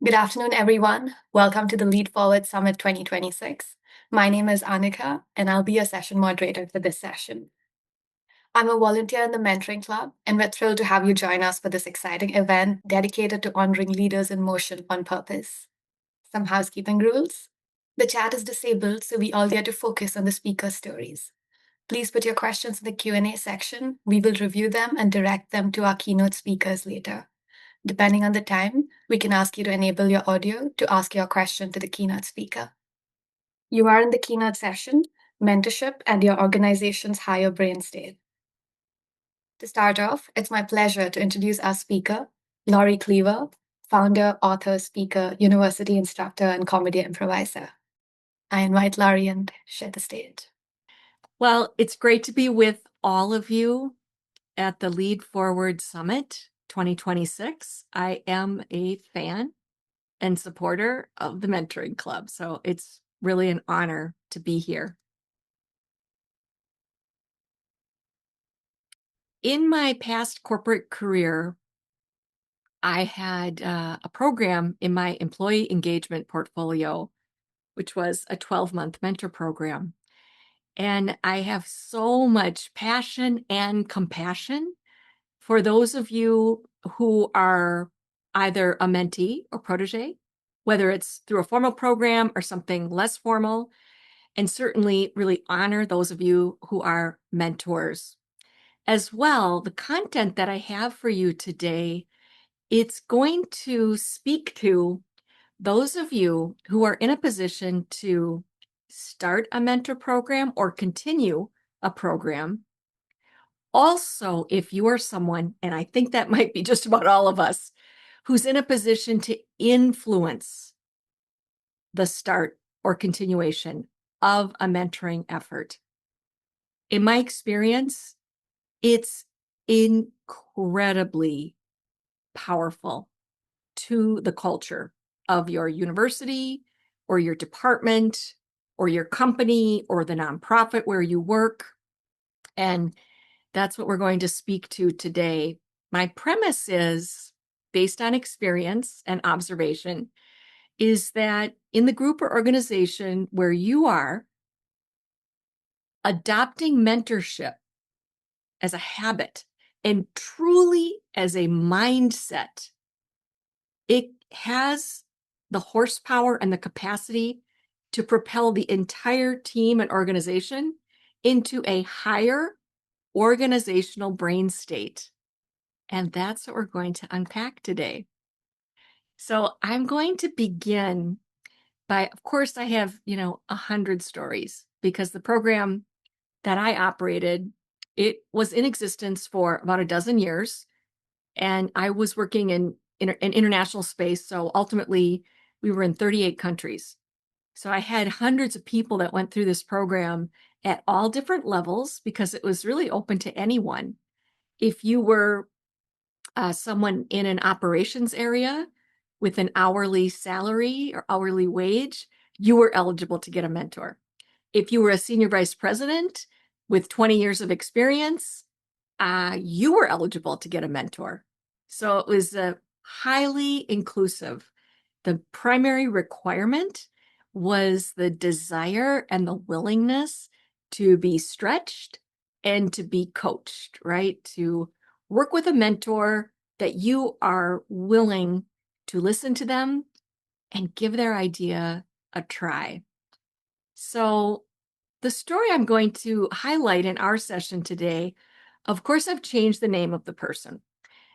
Good afternoon, everyone. Welcome to the LeadForwardSummit 2026. My name is Anika, and I'll be your session moderator for this session. I'm a volunteer in the Mentoring Club, and we're thrilled to have you join us for this exciting event dedicated to honoring leaders in motion on purpose. Some housekeeping rules. The chat is disabled, so we all get to focus on the speaker's stories. Please put your questions in the Q&A section. We will review them and direct them to our keynote speakers later. Depending on the time, we can ask you to enable your audio to ask your question to the keynote speaker. You are in the keynote session, mentorship, and your organization's higher brain state. To start off, it's my pleasure to introduce our speaker, Laurie Crever, founder, author, speaker, university instructor, and comedy improviser. I invite Laurie and share the stage. Well, it's great to be with all of you at the LeadForwardSummit 2026. I am a fan and supporter of the Mentoring Club, so it's really an honor to be here. In my past corporate career, I had a program in my employee engagement portfolio, which was a 12-month mentor program. And I have so much passion and compassion for those of you who are either a mentee or protege, whether it's through a formal program or something less formal, and certainly really honor those of you who are mentors. As well, the content that I have for you today, it's going to speak to those of you who are in a position to start a mentor program or continue a program. Also, if you are someone, and I think that might be just about all of us, who's in a position to influence the start or continuation of a mentoring effort. In my experience, it's incredibly powerful to the culture of your university or your department or your company or the nonprofit where you work. And that's what we're going to speak to today. My premise is, based on experience and observation, is that in the group or organization where you are, adopting mentorship as a habit and truly as a mindset, it has the horsepower and the capacity to propel the entire team and organization into a higher organizational brain state. And that's what we're going to unpack today. So I'm going to begin by, of course, I have, 100 stories because the program that I operated, it was in existence for about a dozen years. And I was working in international space. So ultimately, we were in 38 countries. So I had hundreds of people that went through this program at all different levels because it was really open to anyone. If you were someone in an operations area with an hourly salary or hourly wage, you were eligible to get a mentor. If you were a senior vice president with 20 years of experience, you were eligible to get a mentor. So it was highly inclusive. The primary requirement was the desire and the willingness to be stretched and to be coached, right? To work with a mentor that you are willing to listen to them and give their idea a try. So the story I'm going to highlight in our session today, of course, I've changed the name of the person.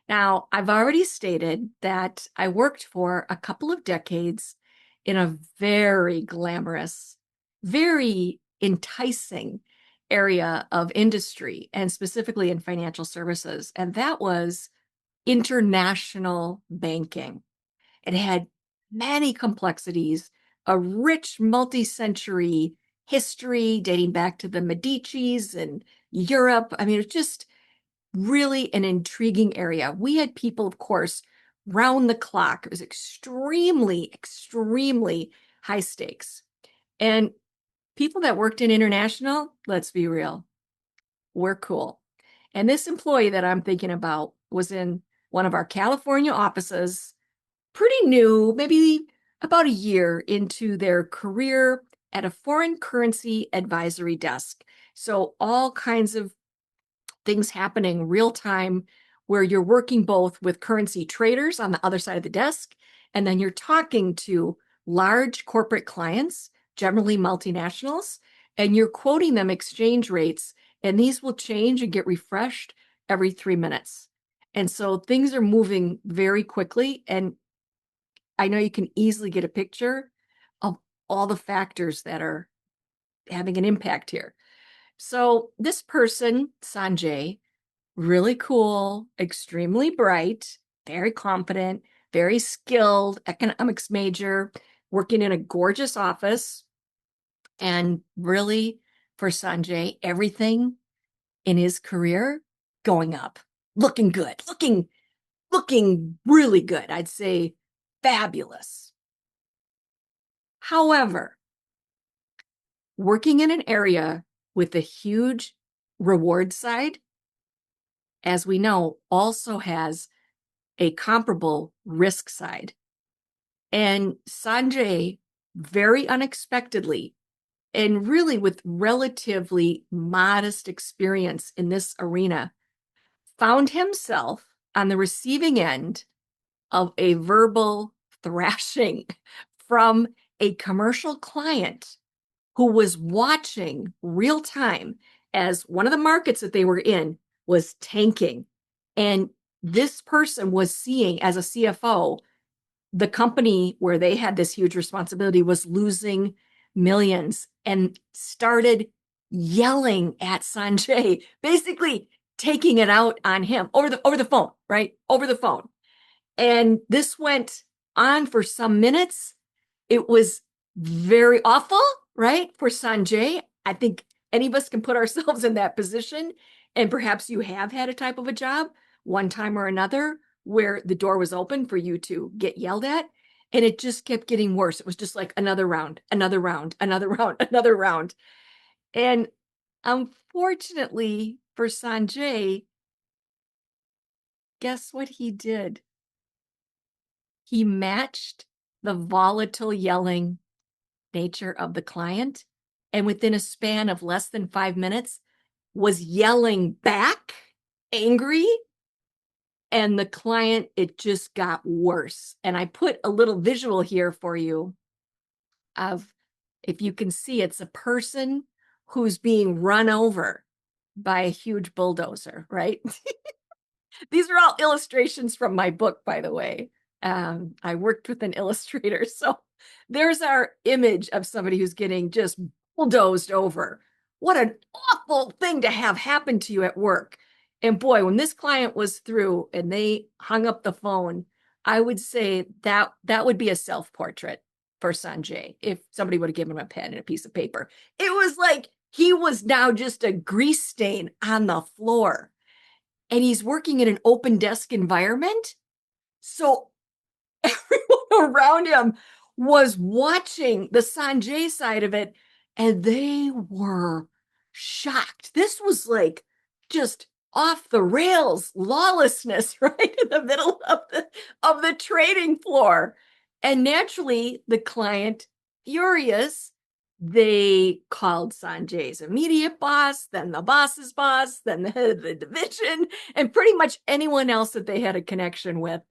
Now, I've already stated that I worked for a couple of decades in a very glamorous, very enticing area of industry, and specifically in financial services. And that was international banking. It had many complexities, a rich multi-century history dating back to the Medicis and Europe. I mean, it's just really an intriguing area. We had people, of course, round the clock. It was extremely, extremely high stakes. And people that worked in international, let's be real, we're cool. And this employee that I'm thinking about was in one of our California offices, pretty new, maybe about a year into their career at a foreign currency advisory desk. So all kinds of things happening real time where you're working both with currency traders on the other side of the desk, and then you're talking to large corporate clients, generally multinationals, and you're quoting them exchange rates, and these will change and get refreshed every 3 minutes. And so things are moving very quickly. And I know you can easily get a picture of all the factors that are having an impact here. So this person, Sanjay, really cool, extremely bright, very confident, very skilled economics major, working in a gorgeous office. And really, for Sanjay, everything in his career going up, looking good, looking really good. I'd say fabulous. However, working in an area with a huge reward side, as we know, also has a comparable risk side. And Sanjay, very unexpectedly, and really with relatively modest experience in this arena, found himself on the receiving end of a verbal thrashing from a commercial client who was watching real time as one of the markets that they were in was tanking. And this person was seeing, as a CFO, the company where they had this huge responsibility was losing millions, and started yelling at Sanjay, basically taking it out on him over the phone, right? Over the phone. And this went on for some minutes. It was very awful, right? For Sanjay. I think any of us can put ourselves in that position. And perhaps you have had a type of a job one time or another where the door was open for you to get yelled at. And it just kept getting worse. It was just like another round, another round, another round, another round. And unfortunately for Sanjay, guess what he did? He matched the volatile yelling nature of the client, and within a span of less than 5 minutes was yelling back, angry. And the client, it just got worse. And I put a little visual here for you of, if you can see, it's a person who's being run over by a huge bulldozer, right? These are all illustrations from my book, by the way. I worked with an illustrator. So there's our image of somebody who's getting just bulldozed over. What an awful thing to have happen to you at work. And boy, when this client was through and they hung up the phone, I would say that would be a self-portrait for Sanjay if somebody would have given him a pen and a piece of paper. It was like he was now just a grease stain on the floor. And he's working in an open desk environment. So everyone around him was watching the Sanjay side of it, and they were shocked. This was like just off the rails lawlessness right in the middle of the trading floor. And naturally, the client, furious, they called Sanjay's immediate boss, then the boss's boss, then the head of the division, and pretty much anyone else that they had a connection with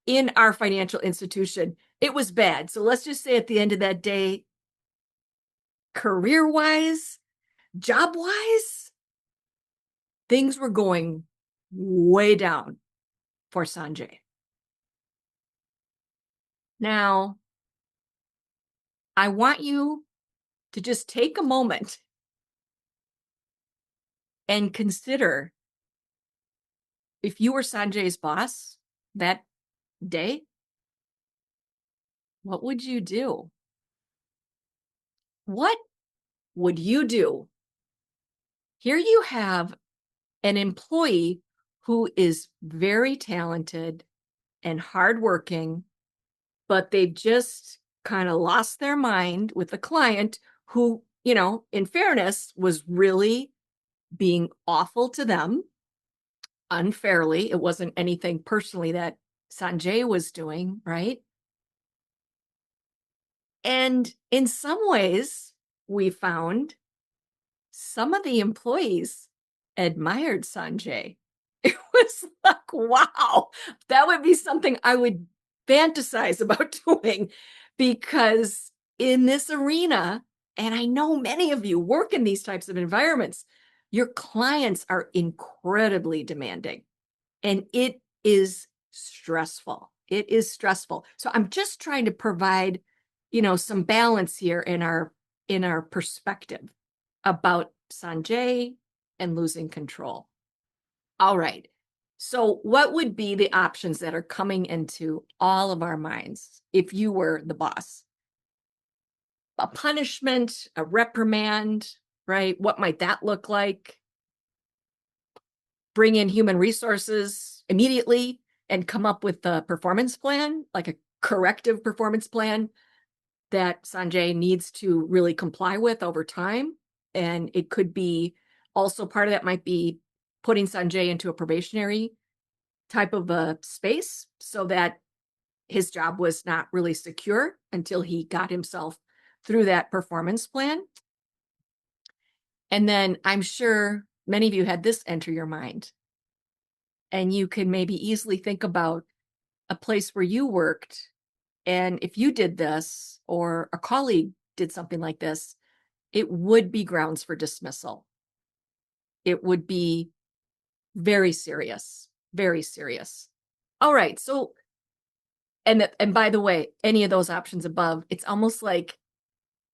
in our financial institution. It was bad. So let's just say at the end of that day, career-wise, job-wise, things were going way down for Sanjay. Now, I want you to just take a moment and consider, if you were Sanjay's boss that day, what would you do? What would you do? Here you have an employee who is very talented and hardworking, but they've just kind of lost their mind with a client who, in fairness, was really being awful to them unfairly. It wasn't anything personally that Sanjay was doing, right? And in some ways, we found some of the employees admired Sanjay. It was like, wow, that would be something I would fantasize about doing, because in this arena, and I know many of you work in these types of environments, your clients are incredibly demanding, and it is stressful. It is stressful. So I'm just trying to provide, some balance here in our perspective about Sanjay and losing control. All right. So what would be the options that are coming into all of our minds if you were the boss? A punishment, a reprimand, right? What might that look like? Bring in human resources immediately and come up with a performance plan, like a corrective performance plan that Sanjay needs to really comply with over time. And it could be also, part of that might be putting Sanjay into a probationary type of a space so that his job was not really secure until he got himself through that performance plan. And then I'm sure many of you had this enter your mind. And you can maybe easily think about a place where you worked. And if you did this, or a colleague did something like this, it would be grounds for dismissal. It would be very serious, very serious. All right. So, and by the way, any of those options above, it's almost like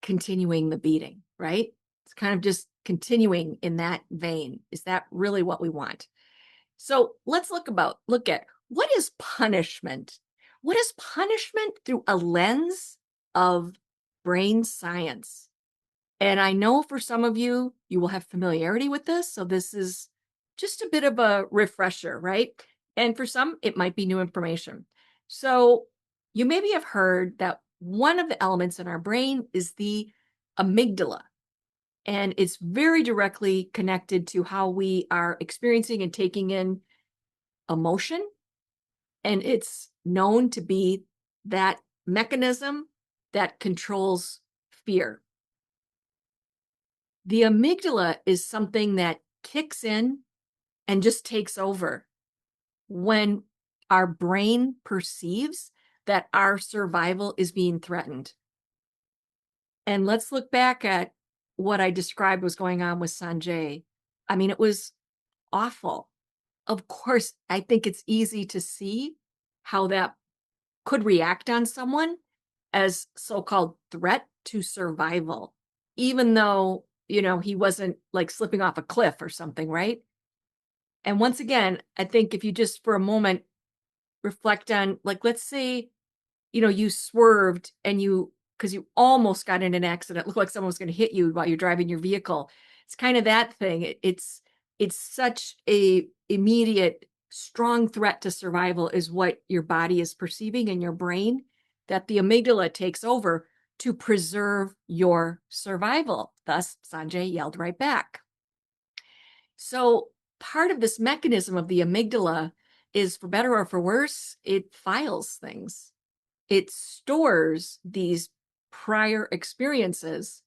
continuing the beating, right? It's kind of just continuing in that vein. Is that really what we want? So let's look at what is punishment? What is punishment through a lens of brain science? And I know for some of you, you will have familiarity with this. So this is just a bit of a refresher, right? And for some, it might be new information. So you maybe have heard that one of the elements in our brain is the amygdala. And it's very directly connected to how we are experiencing and taking in emotion. And it's known to be that mechanism that controls fear. The amygdala is something that kicks in and just takes over when our brain perceives that our survival is being threatened. And let's look back at what I described was going on with Sanjay. I mean, it was awful. Of course, I think it's easy to see how that could react on someone as so-called threat to survival, even though, he wasn't like slipping off a cliff or something, right? And once again, I think if you just for a moment reflect on, like, let's say, you swerved and because you almost got in an accident, it looked like someone was going to hit you while you're driving your vehicle. It's kind of that thing. It's such a immediate, strong threat to survival is what your body is perceiving in your brain, that the amygdala takes over to preserve your survival. Thus, Sanjay yelled right back. So part of this mechanism of the amygdala is, for better or for worse, it files things. It stores these prior experiences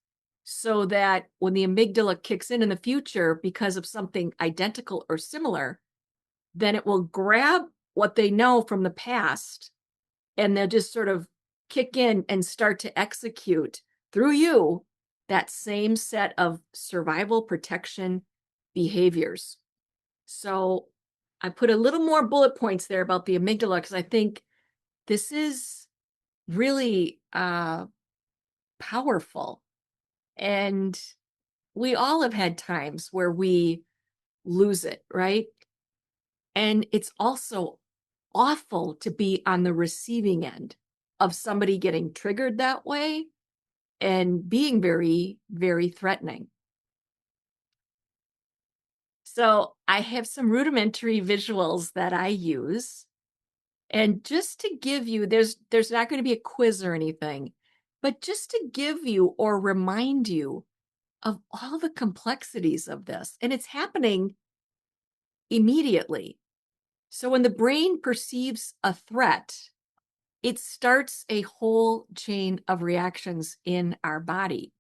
so that when the amygdala kicks in the future because of something identical or similar, then it will grab what they know from the past and they'll just sort of kick in and start to execute through you that same set of survival protection behaviors. So I put a little more bullet points there about the amygdala because I think this is really powerful. And we all have had times where we lose it, right? And it's also awful to be on the receiving end of somebody getting triggered that way and being very, very threatening. So I have some rudimentary visuals that I use. And just to give you, there's not going to be a quiz or anything, but just to give you or remind you of all the complexities of this. And it's happening immediately. So when the brain perceives a threat, it starts a whole chain of reactions in our body.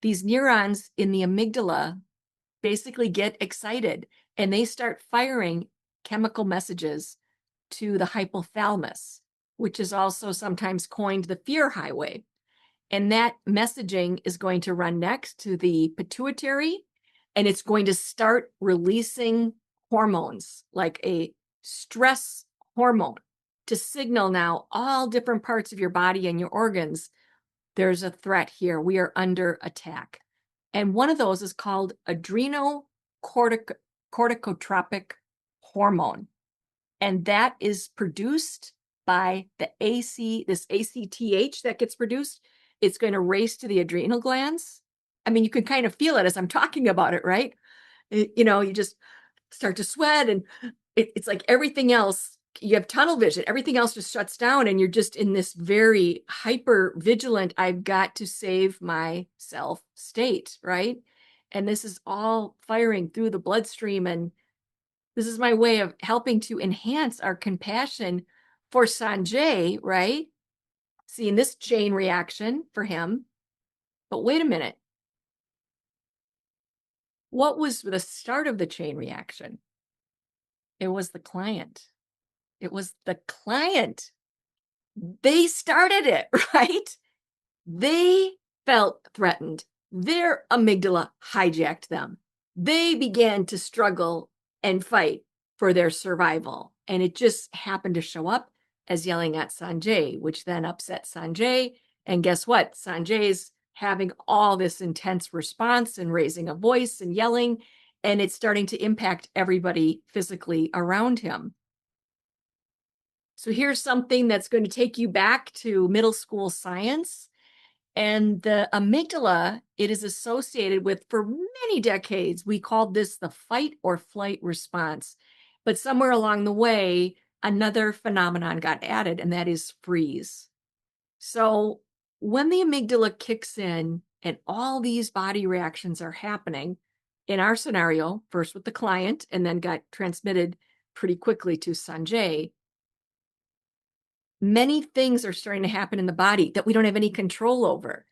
These neurons in the amygdala basically get excited and they start firing chemical messages to the hypothalamus, which is also sometimes coined the fear highway. And that messaging is going to run next to the pituitary, and it's going to start releasing hormones like a stress hormone to signal now all different parts of your body and your organs. There's a threat here. We are under attack. And one of those is called adrenocorticotropic hormone. And that is produced by the this ACTH that gets produced. It's going to race to the adrenal glands. I mean, you can kind of feel it as I'm talking about it, right? You just start to sweat, and it's like everything else, you have tunnel vision, everything else just shuts down, and you're just in this very hyper vigilant, I've got to save myself state, right? And this is all firing through the bloodstream, and this is my way of helping to enhance our compassion for Sanjay, right? Seeing this chain reaction for him. But wait a minute. What was the start of the chain reaction? It was the client. It was the client. They started it, right? They felt threatened. Their amygdala hijacked them. They began to struggle and fight for their survival. And it just happened to show up as yelling at Sanjay, which then upset Sanjay. And guess what? Sanjay's having all this intense response and raising a voice and yelling, and it's starting to impact everybody physically around him. So here's something that's going to take you back to middle school science. And the amygdala, it is associated with, for many decades, we called this the fight or flight response. But somewhere along the way, another phenomenon got added, and that is freeze. So when the amygdala kicks in and all these body reactions are happening, in our scenario, first with the client and then got transmitted pretty quickly to Sanjay, many things are starting to happen in the body that we don't have any control over.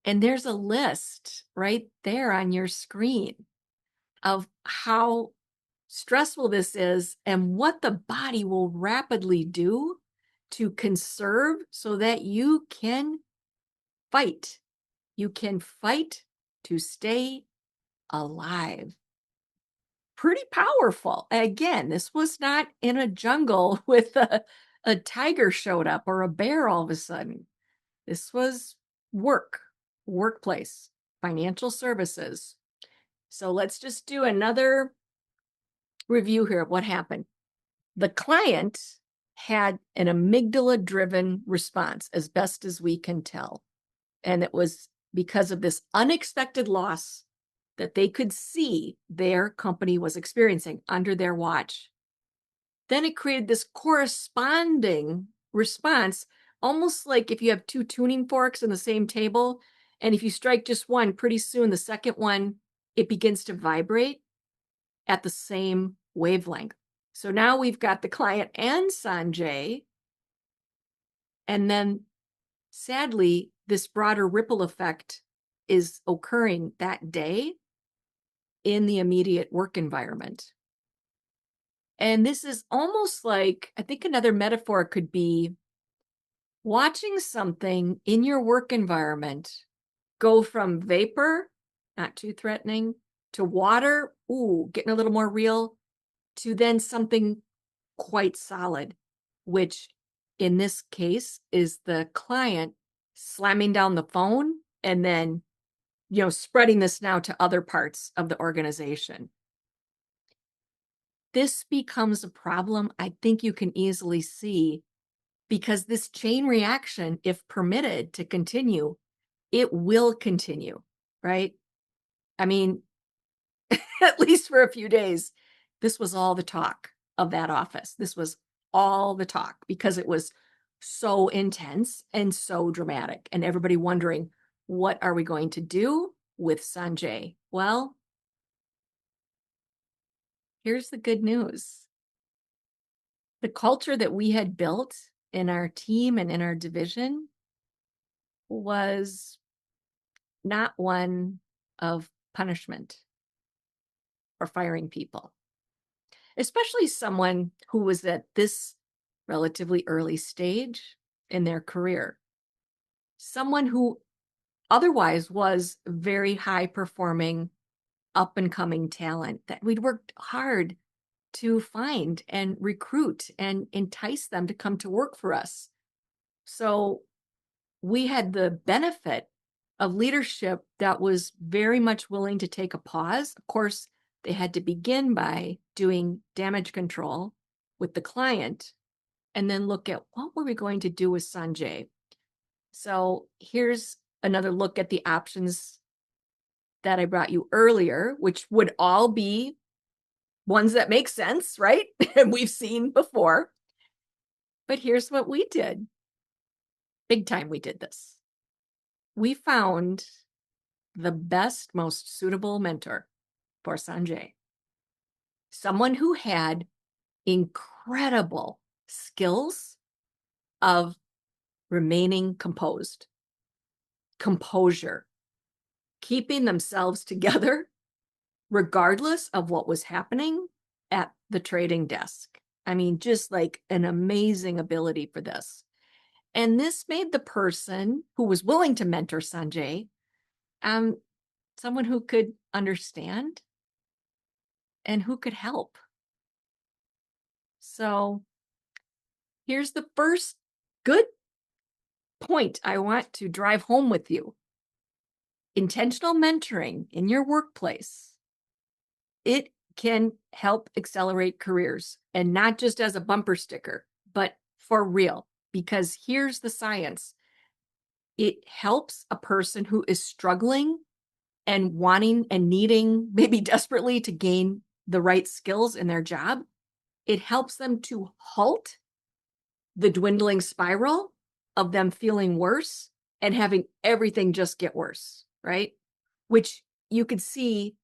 And there's a list right there on your screen of how stressful this is and what the body will rapidly do to conserve so that you can fight. You can fight to stay alive. Pretty powerful. Again, this was not in a jungle with a tiger showed up or a bear all of a sudden. This was workplace, financial services. So let's just do another review here of what happened. The client had an amygdala-driven response, as best as we can tell. And it was because of this unexpected loss that they could see their company was experiencing under their watch. Then it created this corresponding response, almost like if you have two tuning forks in the same table, and if you strike just one, pretty soon the second one, it begins to vibrate at the same wavelength. So now we've got the client and Sanjay, and then sadly, this broader ripple effect is occurring that day in the immediate work environment. And this is almost like, I think another metaphor could be watching something in your work environment go from vapor, not too threatening, to water, ooh, getting a little more real, to then something quite solid, which in this case is the client slamming down the phone and then, spreading this now to other parts of the organization. This becomes a problem I think you can easily see, because this chain reaction, if permitted to continue, it will continue, right? I mean, at least for a few days, this was all the talk of that office. This was all the talk because it was so intense and so dramatic, and everybody wondering, what are we going to do with Sanjay? Well, here's the good news. the culture that we had built in our team and in our division was not one of punishment or firing people, especially someone who was at this relatively early stage in their career, someone who otherwise was very high performing, up and coming talent that we'd worked hard to find and recruit and entice them to come to work for us. So we had the benefit of leadership that was very much willing to take a pause. Of course, they had to begin by doing damage control with the client and then look at what were we going to do with Sanjay. So here's another look at the options that I brought you earlier, which would all be ones that make sense, right? And we've seen before. But here's what we did. Big time we did this. We found the best, most suitable mentor for Sanjay. Someone who had incredible skills of remaining composed, composure, keeping themselves together regardless of what was happening at the trading desk. I mean, just like an amazing ability for this. And this made the person who was willing to mentor Sanjay someone who could understand and who could help. So here's the first good point I want to drive home with you. Intentional mentoring in your workplace, it can help accelerate careers, and not just as a bumper sticker, but for real, because here's the science. It helps a person who is struggling and wanting and needing, maybe desperately, to gain the right skills in their job. It helps them to halt the dwindling spiral of them feeling worse and having everything just get worse, right? Which you could see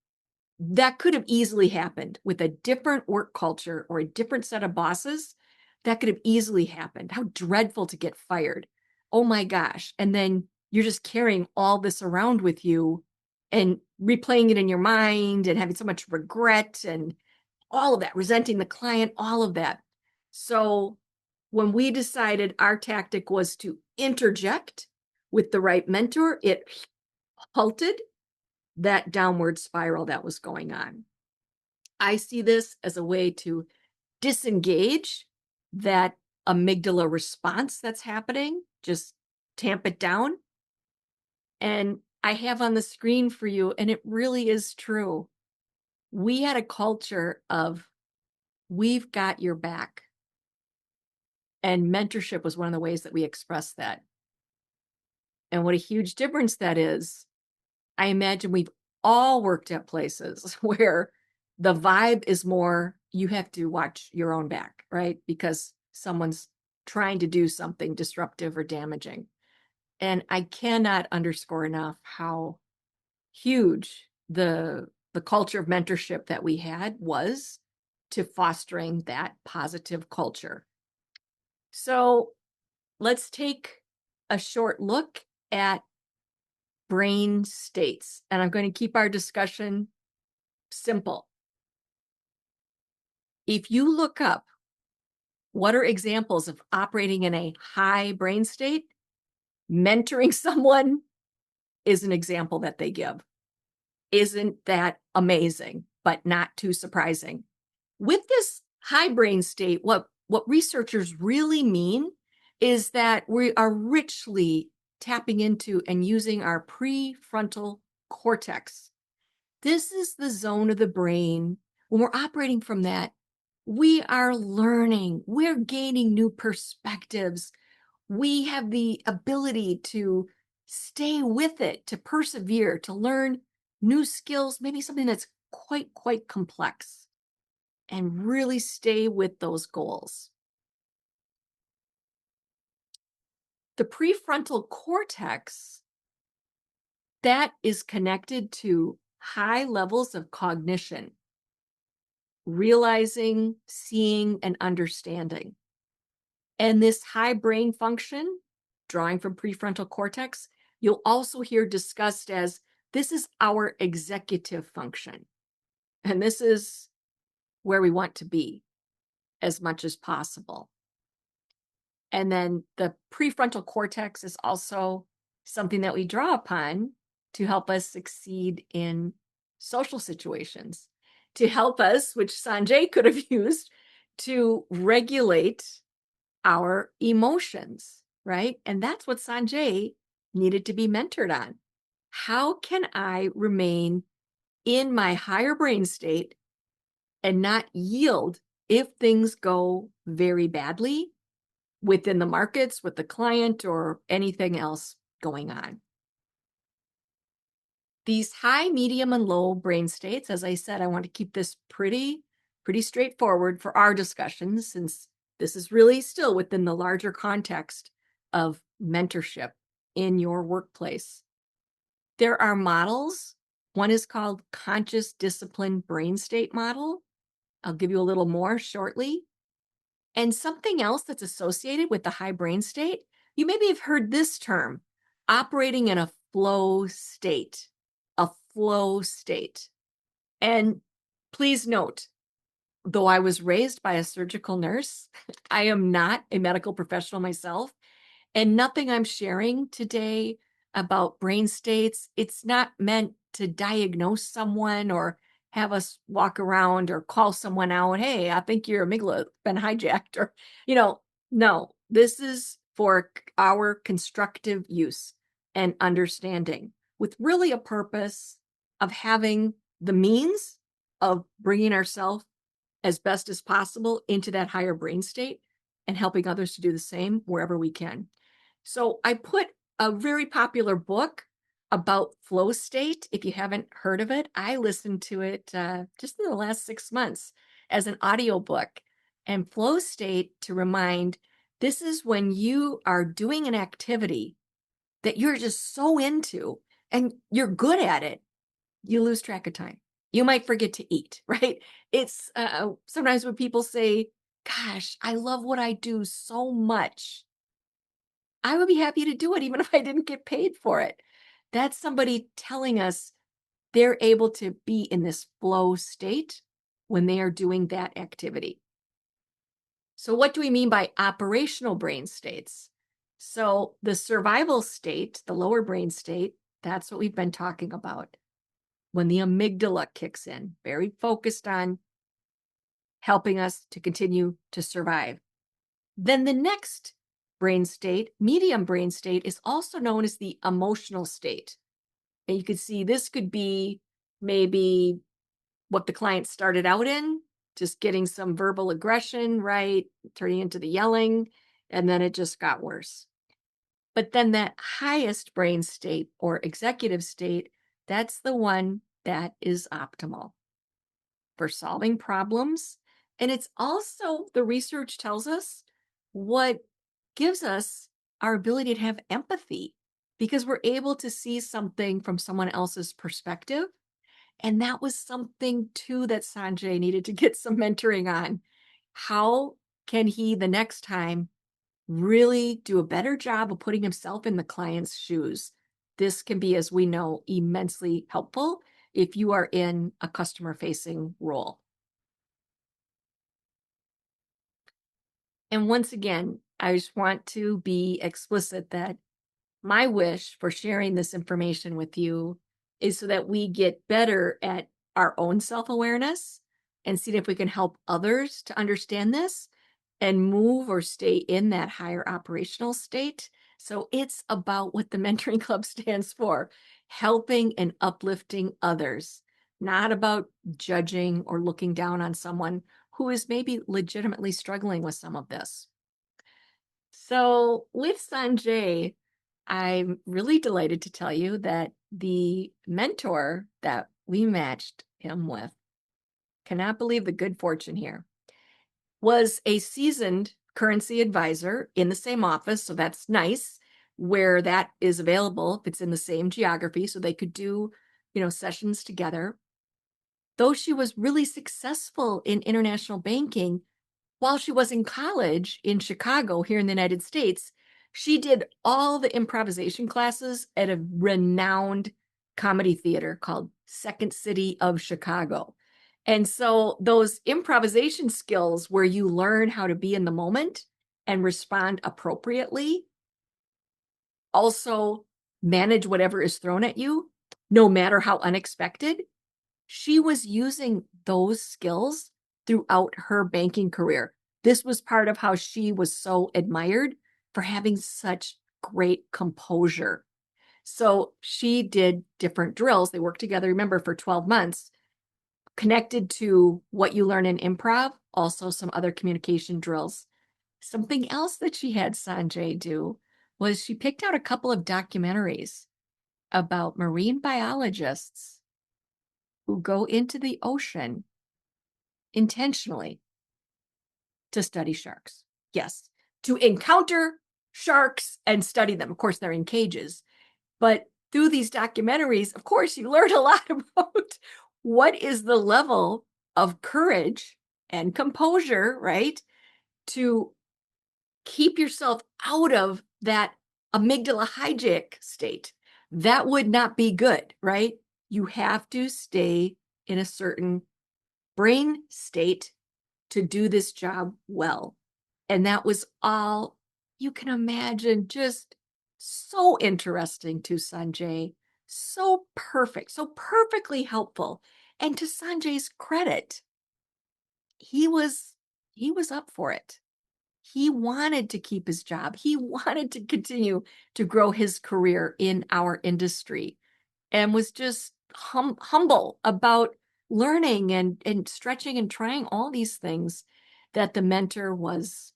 that could have easily happened with a different work culture or a different set of bosses. That could have easily happened. How dreadful to get fired. Oh my gosh. And then you're just carrying all this around with you and replaying it in your mind and having so much regret and all of that, resenting the client, all of that. So when we decided our tactic was to interject with the right mentor, it halted that downward spiral that was going on. I see this as a way to disengage that amygdala response that's happening, just tamp it down. And I have on the screen for you, and it really is true. We had a culture of, we've got your back. And mentorship was one of the ways that we expressed that. And what a huge difference that is. I imagine we've all worked at places where the vibe is more, you have to watch your own back, right? Because someone's trying to do something disruptive or damaging. And I cannot underscore enough how huge the culture of mentorship that we had was to fostering that positive culture. So let's take a short look at brain states. And I'm going to keep our discussion simple. If you look up what are examples of operating in a high brain state, mentoring someone is an example that they give. Isn't that amazing, but not too surprising? With this high brain state, what researchers really mean is that we are richly tapping into and using our prefrontal cortex. This is the zone of the brain. When we're operating from that, we are learning, we're gaining new perspectives. We have the ability to stay with it, to persevere, to learn new skills, maybe something that's quite complex, and really stay with those goals. The prefrontal cortex, that is connected to high levels of cognition. realizing, seeing, and understanding. And this high brain function, drawing from prefrontal cortex, you'll also hear discussed as this is our executive function. And this is where we want to be as much as possible. And then the prefrontal cortex is also something that we draw upon to help us succeed in social situations, to help us, which Sanjay could have used, to regulate our emotions, right? And that's what Sanjay needed to be mentored on. How can I remain in my higher brain state and not yield if things go very badly within the markets, with the client, or anything else going on? These high, medium, and low brain states, as I said, I want to keep this pretty straightforward for our discussions, since this is really still within the larger context of mentorship in your workplace. There are models. One is called conscious discipline brain state model. I'll give you a little more shortly. And something else that's associated with the high brain state, you maybe have heard this term, operating in a flow state. A flow state. And please note, though I was raised by a surgical nurse, I am not a medical professional myself, and nothing I'm sharing today about brain states, it's not meant to diagnose someone or have us walk around or call someone out, hey, I think your amygdala been hijacked, or, no, this is for our constructive use and understanding, with really a purpose of having the means of bringing ourselves as best as possible into that higher brain state and helping others to do the same wherever we can. So I put a very popular book about flow state. If you haven't heard of it, I listened to it just in the last 6 months as an audiobook. And flow state, to remind, this is when you are doing an activity that you're just so into and you're good at it, you lose track of time. You might forget to eat, right? It's sometimes when people say, gosh, I love what I do so much, I would be happy to do it even if I didn't get paid for it. That's somebody telling us they're able to be in this flow state when they are doing that activity. So what do we mean by operational brain states? So the survival state, the lower brain state, that's what we've been talking about. When the amygdala kicks in, very focused on helping us to continue to survive. Then the next brain state, medium brain state, is also known as the emotional state. And you could see this could be maybe what the client started out in, just getting some verbal aggression, right? Turning into the yelling, and then it just got worse. But then that highest brain state or executive state, that's the one that is optimal for solving problems. And it's also, the research tells us, what gives us our ability to have empathy, because we're able to see something from someone else's perspective. And that was something too that Sanjay needed to get some mentoring on. How can he, the next time, really do a better job of putting himself in the client's shoes? This can be, as we know, immensely helpful if you are in a customer-facing role. And once again, I just want to be explicit that my wish for sharing this information with you is so that we get better at our own self-awareness and see if we can help others to understand this and move or stay in that higher operational state. So it's about what the Mentoring Club stands for: helping and uplifting others, not about judging or looking down on someone who is maybe legitimately struggling with some of this. So with Sanjay, I'm really delighted to tell you that the mentor that we matched him with, cannot believe the good fortune here, was a seasoned currency advisor in the same office. So that's nice, where that is available if it's in the same geography, so they could do, sessions together. though she was really successful in international banking, while she was in college in Chicago here in the United States, she did all the improvisation classes at a renowned comedy theater called Second City of Chicago. And so those improvisation skills where you learn how to be in the moment and respond appropriately, also manage whatever is thrown at you, no matter how unexpected, she was using those skills throughout her banking career. This was part of how she was so admired for having such great composure. So she did different drills. They worked together, remember, for 12 months, connected to what you learn in improv, also some other communication drills. Something else that she had Sanjay do was she picked out a couple of documentaries about marine biologists who go into the ocean intentionally to study sharks. Yes, to encounter sharks and study them. Of course, they're in cages, but through these documentaries, of course, you learn a lot about what is the level of courage and composure, right? To keep yourself out of that amygdala hijack state. That would not be good, right? You have to stay in a certain brain state to do this job well. And that was all you can imagine, just so interesting to Sanjay, so perfect, so perfectly helpful. And to Sanjay's credit, he was up for it. He wanted to keep his job. He wanted to continue to grow his career in our industry and was just humble about learning and stretching and trying all these things that the mentor was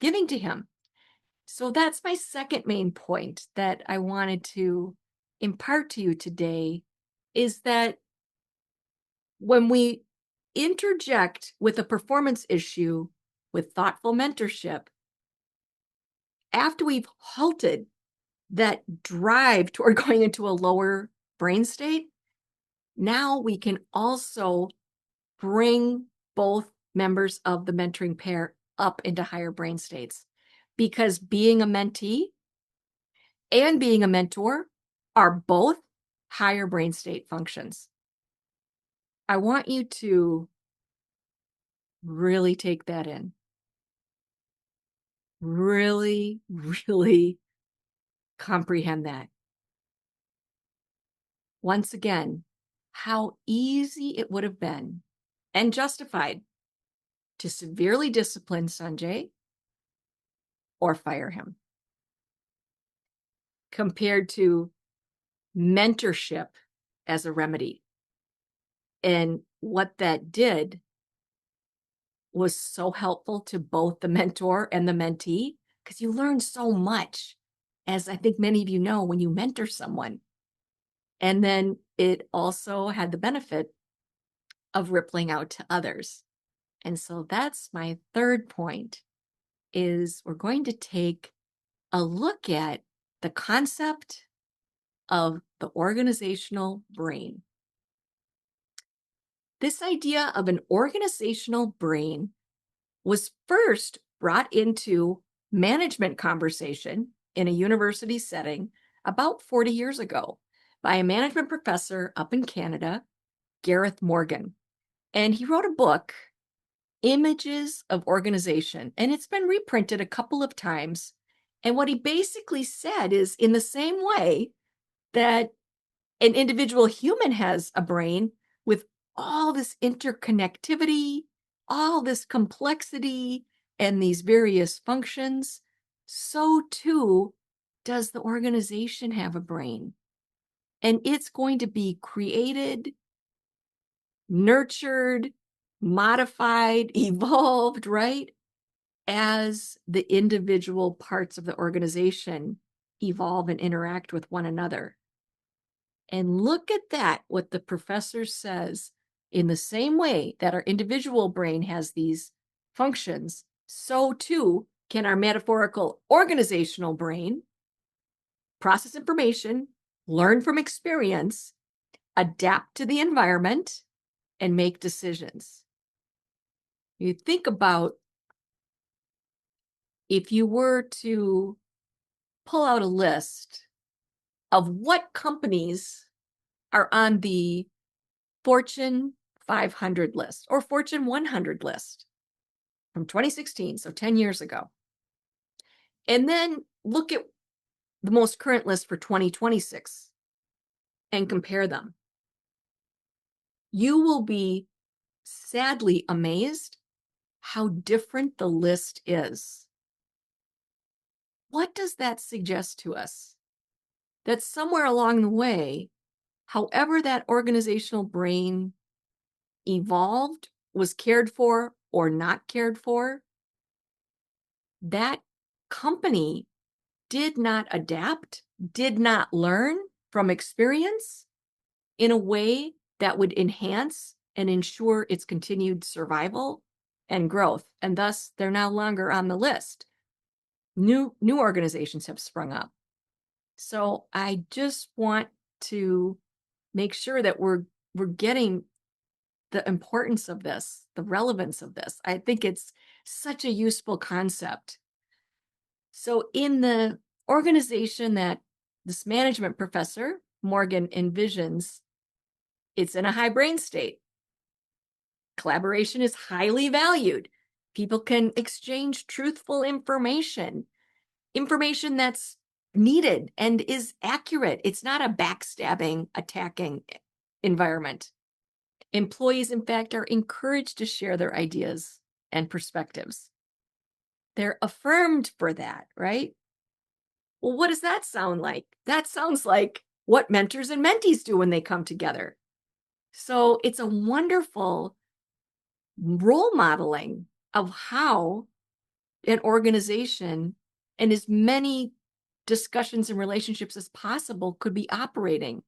giving to him. So that's my second main point that I wanted to impart to you today, is that when we interject with a performance issue with thoughtful mentorship, after we've halted that drive toward going into a lower brain state, now we can also bring both members of the mentoring pair up into higher brain states, because being a mentee and being a mentor are both higher brain state functions. I want you to really take that in. Really, really comprehend that. Once again, how easy it would have been and justified to severely discipline Sanjay or fire him, compared to mentorship as a remedy. And what that did was so helpful to both the mentor and the mentee, because you learn so much, as I think many of you know, when you mentor someone. And then it also had the benefit of rippling out to others. And so that's my third point, is we're going to take a look at the concept of the organizational brain. This idea of an organizational brain was first brought into management conversation in a university setting about 40 years ago by a management professor up in Canada, Gareth Morgan. And he wrote a book, Images of Organization, and it's been reprinted a couple of times. And what he basically said is, in the same way that an individual human has a brain with all this interconnectivity, all this complexity, and these various functions, so too does the organization have a brain. And it's going to be created, nurtured, modified, evolved, right? As the individual parts of the organization evolve and interact with one another. And look at that, what the professor says. In the same way that our individual brain has these functions, so too can our metaphorical organizational brain process information, learn from experience, adapt to the environment, and make decisions. You think about if you were to pull out a list of what companies are on the Fortune 500 list or Fortune 100 list from 2016, so 10 years ago, and then look at the most current list for 2026 and compare them, you will be sadly amazed how different the list is. What does that suggest to us? That somewhere along the way, however that organizational brain evolved, was cared for or not cared for, that company did not adapt, did not learn from experience in a way that would enhance and ensure its continued survival and growth. And thus, they're no longer on the list. New organizations have sprung up. So I just want to make sure that we're getting the importance of this, the relevance of this. I think it's such a useful concept. So in the organization that this management professor, Morgan, envisions, it's in a high brain state. Collaboration is highly valued. People can exchange truthful information that's needed and is accurate. It's not a backstabbing, attacking environment. Employees, in fact, are encouraged to share their ideas and perspectives. They're affirmed for that, right? Well, what does that sound like? That sounds like what mentors and mentees do when they come together. So it's a wonderful role modeling of how an organization and as many discussions and relationships as possible could be operating.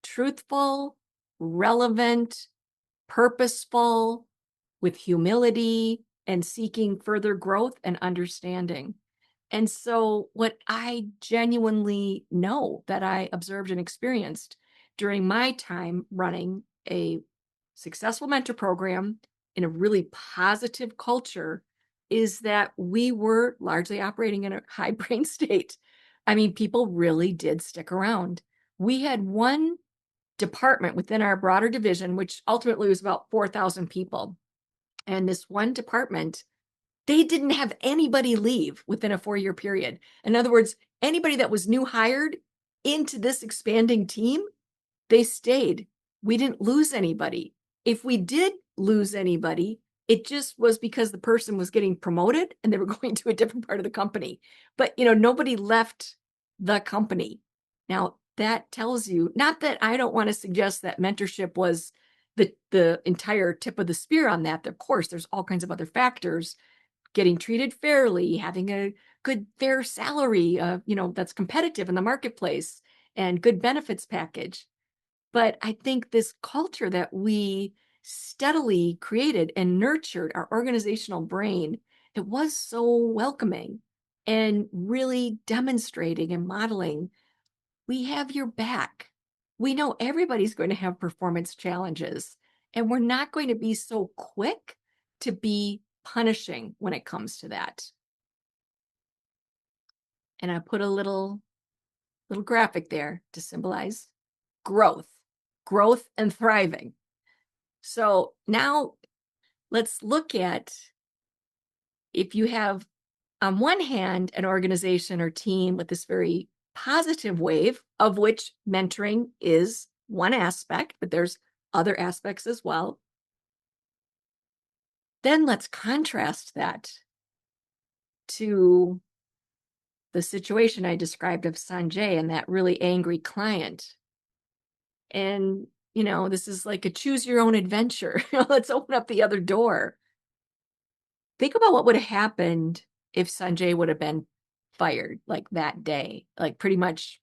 Truthful, relevant, purposeful, with humility and seeking further growth and understanding. And so what I genuinely know that I observed and experienced during my time running a successful mentor program in a really positive culture is that we were largely operating in a high brain state. I mean, people really did stick around. We had one department within our broader division, which ultimately was about 4,000 people. And this one department, they didn't have anybody leave within a 4-year period. In other words, anybody that was new hired into this expanding team, they stayed. We didn't lose anybody. If we did lose anybody, it just was because the person was getting promoted and they were going to a different part of the company. But, nobody left the company. Now, that tells you, not that I don't want to suggest that mentorship was the entire tip of the spear on that. Of course, there's all kinds of other factors, getting treated fairly, having a good, fair salary, that's competitive in the marketplace, and good benefits package. But I think this culture that we steadily created and nurtured, our organizational brain, it was so welcoming and really demonstrating and modeling, we have your back. We know everybody's going to have performance challenges, and we're not going to be so quick to be punishing when it comes to that. And I put a little graphic there to symbolize growth and thriving. So now let's look at, if you have on one hand an organization or team with this very positive wave, of which mentoring is one aspect, but there's other aspects as well. Then let's contrast that to the situation I described of Sanjay and that really angry client. And, this is like a choose your own adventure. Let's open up the other door. Think about what would have happened if Sanjay would have been fired like that day, like pretty much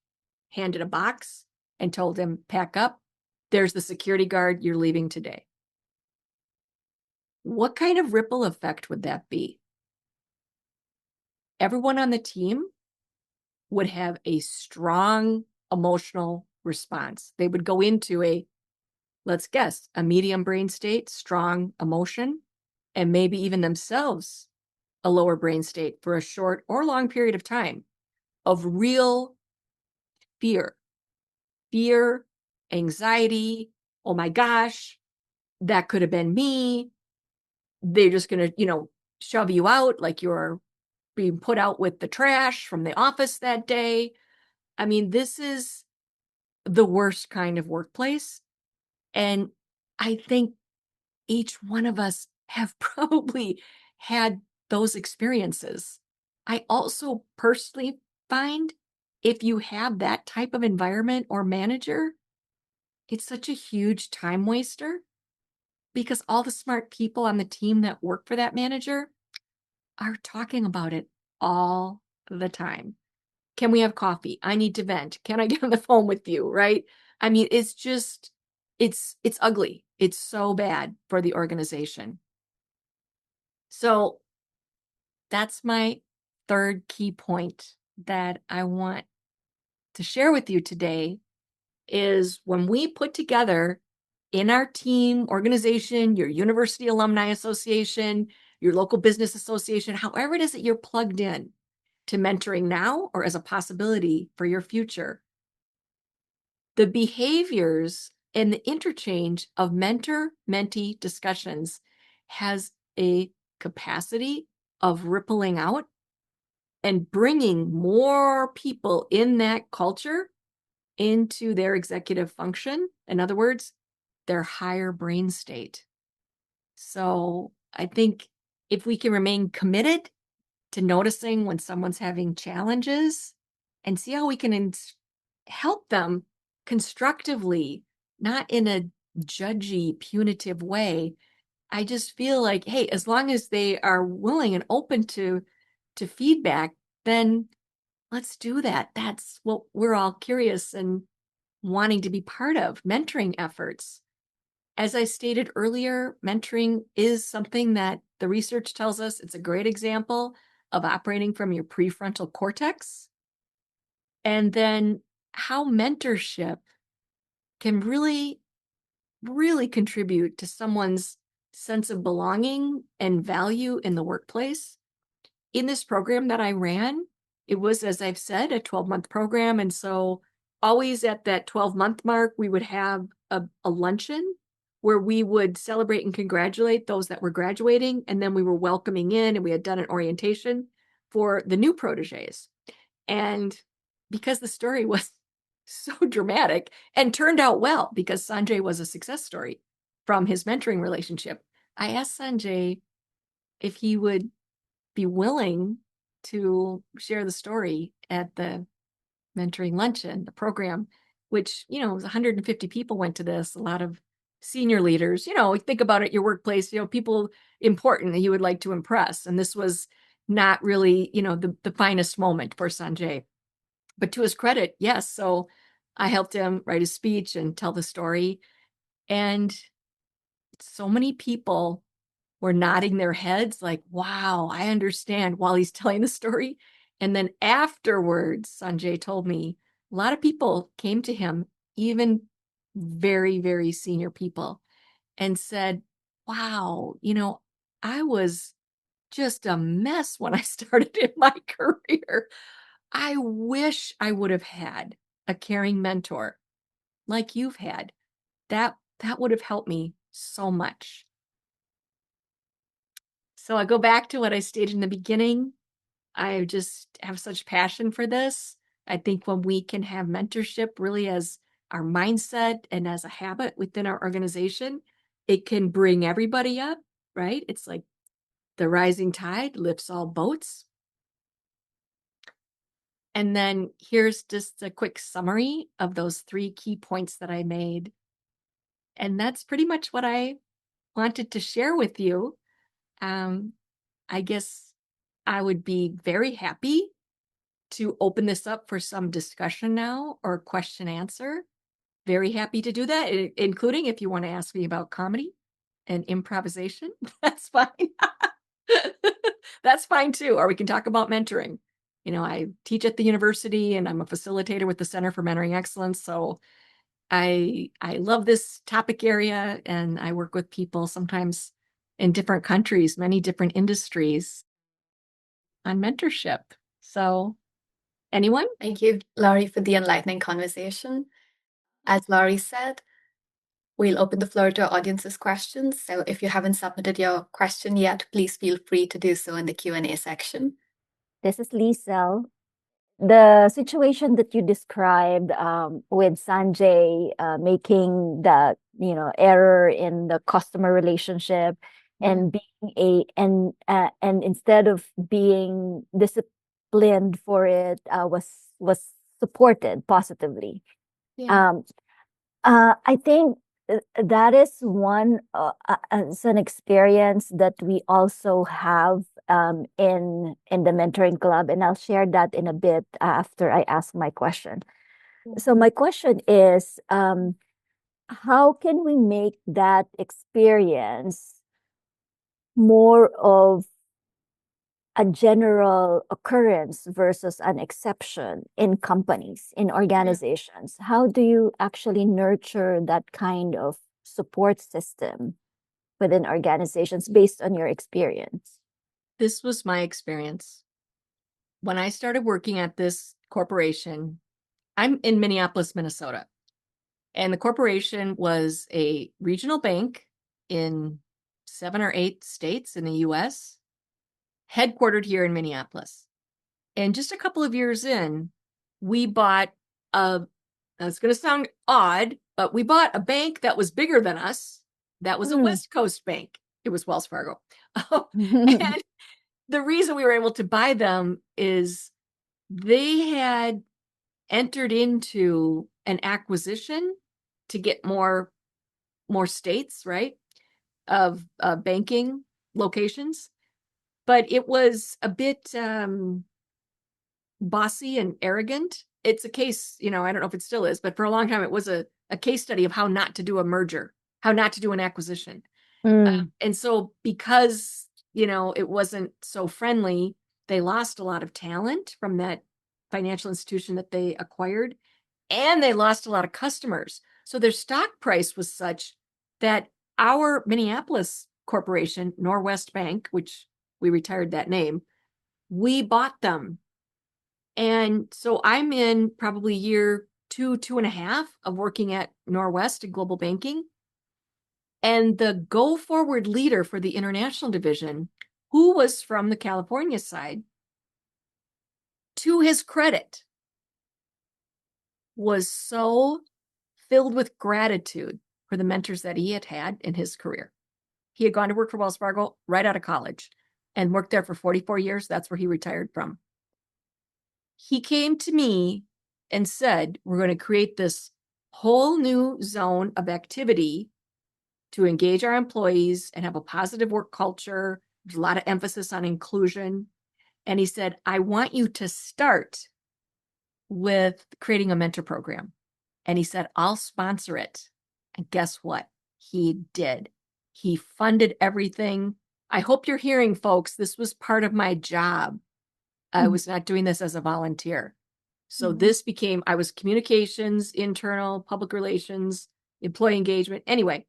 handed a box and told him, pack up. There's the security guard. You're leaving today. What kind of ripple effect would that be? Everyone on the team would have a strong emotional response. They would go into a let's guess, a medium brain state, strong emotion, and maybe even themselves a lower brain state for a short or long period of time of real fear, anxiety. Oh my gosh, that could have been me. They're just going to, shove you out like you're being put out with the trash from the office that day. I mean, this is the worst kind of workplace. And I think each one of us have probably had those experiences. I also personally find if you have that type of environment or manager, it's such a huge time waster because all the smart people on the team that work for that manager are talking about it all the time. Can we have coffee? I need to vent. Can I get on the phone with you? Right? I mean, it's just, it's ugly. It's so bad for the organization. So that's my third key point that I want to share with you today is when we put together in our team, organization, your university alumni association, your local business association, however it is that you're plugged in to mentoring now or as a possibility for your future, the behaviors and the interchange of mentor-mentee discussions has a capacity of rippling out and bringing more people in that culture into their executive function. In other words, their higher brain state. So I think if we can remain committed to noticing when someone's having challenges and see how we can help them constructively, not in a judgy, punitive way. I just feel like, hey, as long as they are willing and open to feedback, then let's do that. That's what we're all curious and wanting to be part of, mentoring efforts. As I stated earlier, mentoring is something that the research tells us it's a great example of operating from your prefrontal cortex. And then how mentorship can really, really contribute to someone's sense of belonging and value in the workplace. In this program that I ran, it was, as I've said, a 12-month program. And so always at that 12-month mark, we would have a luncheon where we would celebrate and congratulate those that were graduating. And then we were welcoming in and we had done an orientation for the new proteges. And because the story was so dramatic and turned out well because Sanjay was a success story from his mentoring relationship, I asked Sanjay if he would be willing to share the story at the mentoring luncheon, the program, which, 150 people went to this, a lot of senior leaders, think about it, your workplace, people important that you would like to impress. And this was not really, the finest moment for Sanjay. But to his credit, yes. So I helped him write a speech and tell the story. And so many people were nodding their heads like, wow, I understand while he's telling the story. And then afterwards, Sanjay told me a lot of people came to him, even very, very senior people, and said, wow, I was just a mess when I started in my career. I wish I would have had a caring mentor like you've had. That would have helped me so much. So I go back to what I stated in the beginning. I just have such passion for this. I think when we can have mentorship really as our mindset and as a habit within our organization, it can bring everybody up, right? It's like the rising tide lifts all boats. And then here's just a quick summary of those 3 key points that I made. And that's pretty much what I wanted to share with you. I guess I would be very happy to open this up for some discussion now or question answer. Very happy to do that, including if you want to ask me about comedy and improvisation. That's fine. That's fine too. Or we can talk about mentoring. I teach at the university and I'm a facilitator with the Center for Mentoring Excellence. So I love this topic area, and I work with people sometimes in different countries, many different industries on mentorship. So anyone? Thank you, Laurie, for the enlightening conversation. As Laurie said, we'll open the floor to our audience's questions. So if you haven't submitted your question yet, please feel free to do so in the Q&A section. This is Liesel. The situation that you described with Sanjay making the error in the customer relationship and being and instead of being disciplined for it was supported positively. Yeah. I think that is it's an experience that we also have in the mentoring club, and I'll share that in a bit after I ask my question. So my question is, how can we make that experience more of a general occurrence versus an exception in companies, in organizations? How do you actually nurture that kind of support system within organizations based on your experience? This was my experience. When I started working at this corporation, I'm in Minneapolis, Minnesota, and the corporation was a regional bank in 7 or 8 states in the US, headquartered here in Minneapolis. And just a couple of years in, we bought it's going to sound odd, but we bought a bank that was bigger than us. That was a West Coast bank. It was Wells Fargo. And the reason we were able to buy them is they had entered into an acquisition to get more states, right, of banking locations. But it was a bit bossy and arrogant. It's a case, I don't know if it still is, but for a long time, it was a case study of how not to do a merger, how not to do an acquisition. And so because, it wasn't so friendly, they lost a lot of talent from that financial institution that they acquired, and they lost a lot of customers. So their stock price was such that our Minneapolis corporation, Norwest Bank, which we retired that name, we bought them. And so I'm in probably year 2.5 of working at Norwest in global banking. And the go forward leader for the international division, who was from the California side, to his credit, was so filled with gratitude for the mentors that he had had in his career. He had gone to work for Wells Fargo right out of college and worked there for 44 years. That's where he retired from. He came to me and said, we're going to create this whole new zone of activity to engage our employees and have a positive work culture. There's a lot of emphasis on inclusion. And he said, I want you to start with creating a mentor program. And he said, I'll sponsor it. And guess what? He did. He funded everything. I hope you're hearing, folks, this was part of my job. I was not doing this as a volunteer. So this became, I was communications, internal, public relations, employee engagement. Anyway,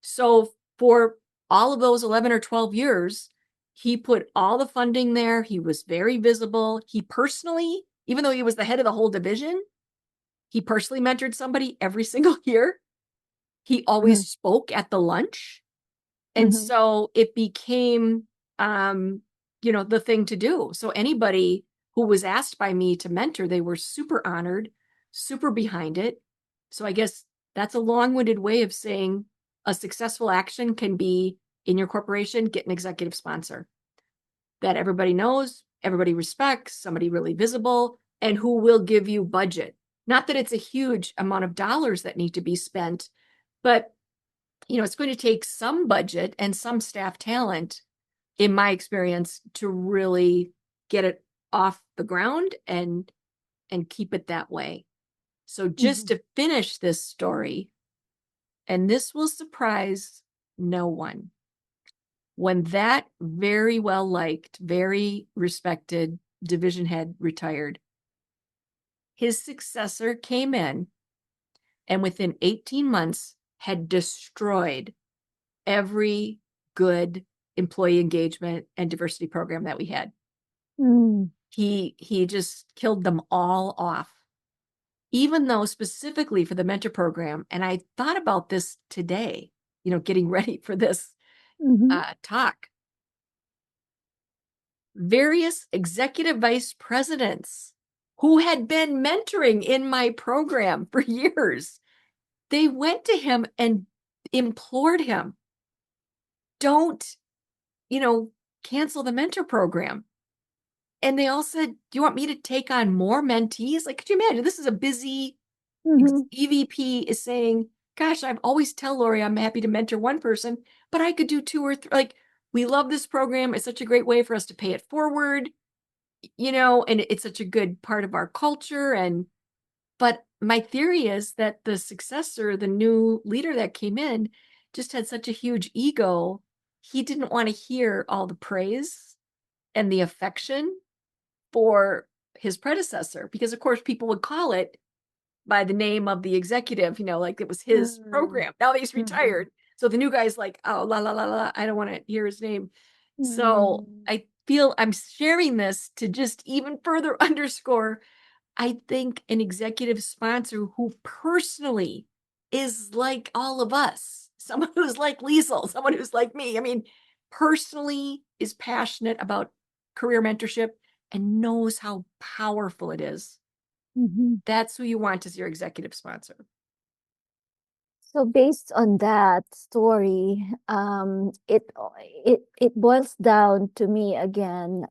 so for all of those 11 or 12 years, he put all the funding there. He was very visible. He personally, even though he was the head of the whole division, he personally mentored somebody every single year. He always spoke at the lunch. And so it became, the thing to do. So anybody who was asked by me to mentor, they were super honored, super behind it. So I guess that's a long-winded way of saying a successful action can be in your corporation, get an executive sponsor that everybody knows, everybody respects, somebody really visible, and who will give you budget. Not that it's a huge amount of dollars that need to be spent, but it's going to take some budget and some staff talent, in my experience, to really get it off the ground and keep it that way. So just to finish this story, and this will surprise no one, when that very well liked, very respected division head retired, his successor came in and within 18 months had destroyed every good employee engagement and diversity program that we had. Mm. He just killed them all off, even though specifically for the mentor program. And I thought about this today, getting ready for this talk. Various executive vice presidents who had been mentoring in my program for years, they went to him and implored him, don't, cancel the mentor program. And they all said, do you want me to take on more mentees? Like, could you imagine? This is a busy EVP is saying, gosh, I've always tell Lori I'm happy to mentor one person, but I could do 2 or 3. Like, we love this program. It's such a great way for us to pay it forward, and it's such a good part of our culture. But my theory is that the successor, the new leader that came in, just had such a huge ego. He didn't want to hear all the praise and the affection for his predecessor, because of course people would call it by the name of the executive, like it was his program. Now that he's retired. So the new guy's like, oh, la, la, la, la, I don't want to hear his name. So I feel I'm sharing this to just even further underscore, I think an executive sponsor who personally is like all of us, someone who's like Liesel, someone who's like me, personally is passionate about career mentorship and knows how powerful it is. That's who you want as your executive sponsor. So based on that story, it boils down to me again.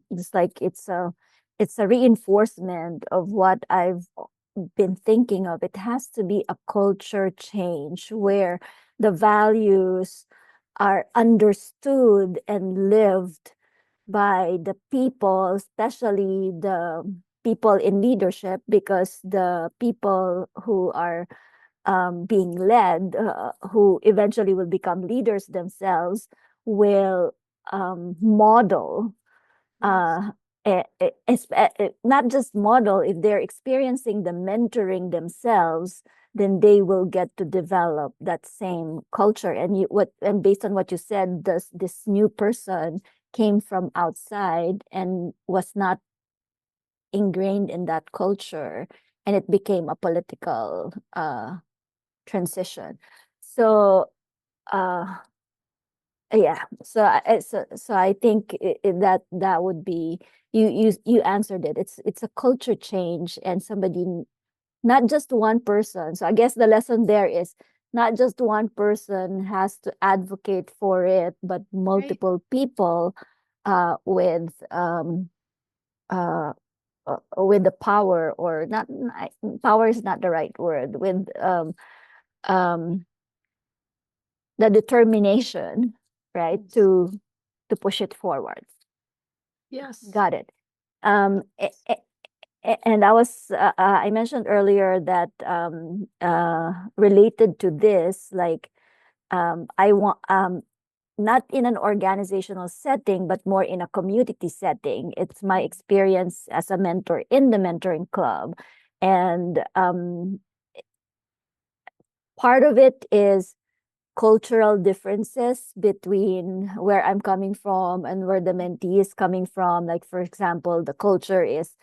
It's like it's a reinforcement of what I've been thinking of. It has to be a culture change where the values are understood and lived by the people, especially the people in leadership, because the people who are being led, who eventually will become leaders themselves, will model, not just model. If they're experiencing the mentoring themselves, then they will get to develop that same culture. And based on what you said, this new person came from outside and was not ingrained in that culture, and it became a political transition. So yeah, so I think that would be, you answered it. It's a culture change, and somebody, not just one person. So I guess the lesson there is not just one person has to advocate for it, but multiple people with the power, or not, power is not the right word, with the determination, right, to push it forward. Yes. Got it. And I was I mentioned earlier that related to this, like I want not in an organizational setting, but more in a community setting. It's my experience as a mentor in the mentoring club, and part of it is cultural differences between where I'm coming from and where the mentee is coming from. Like, for example, the culture is,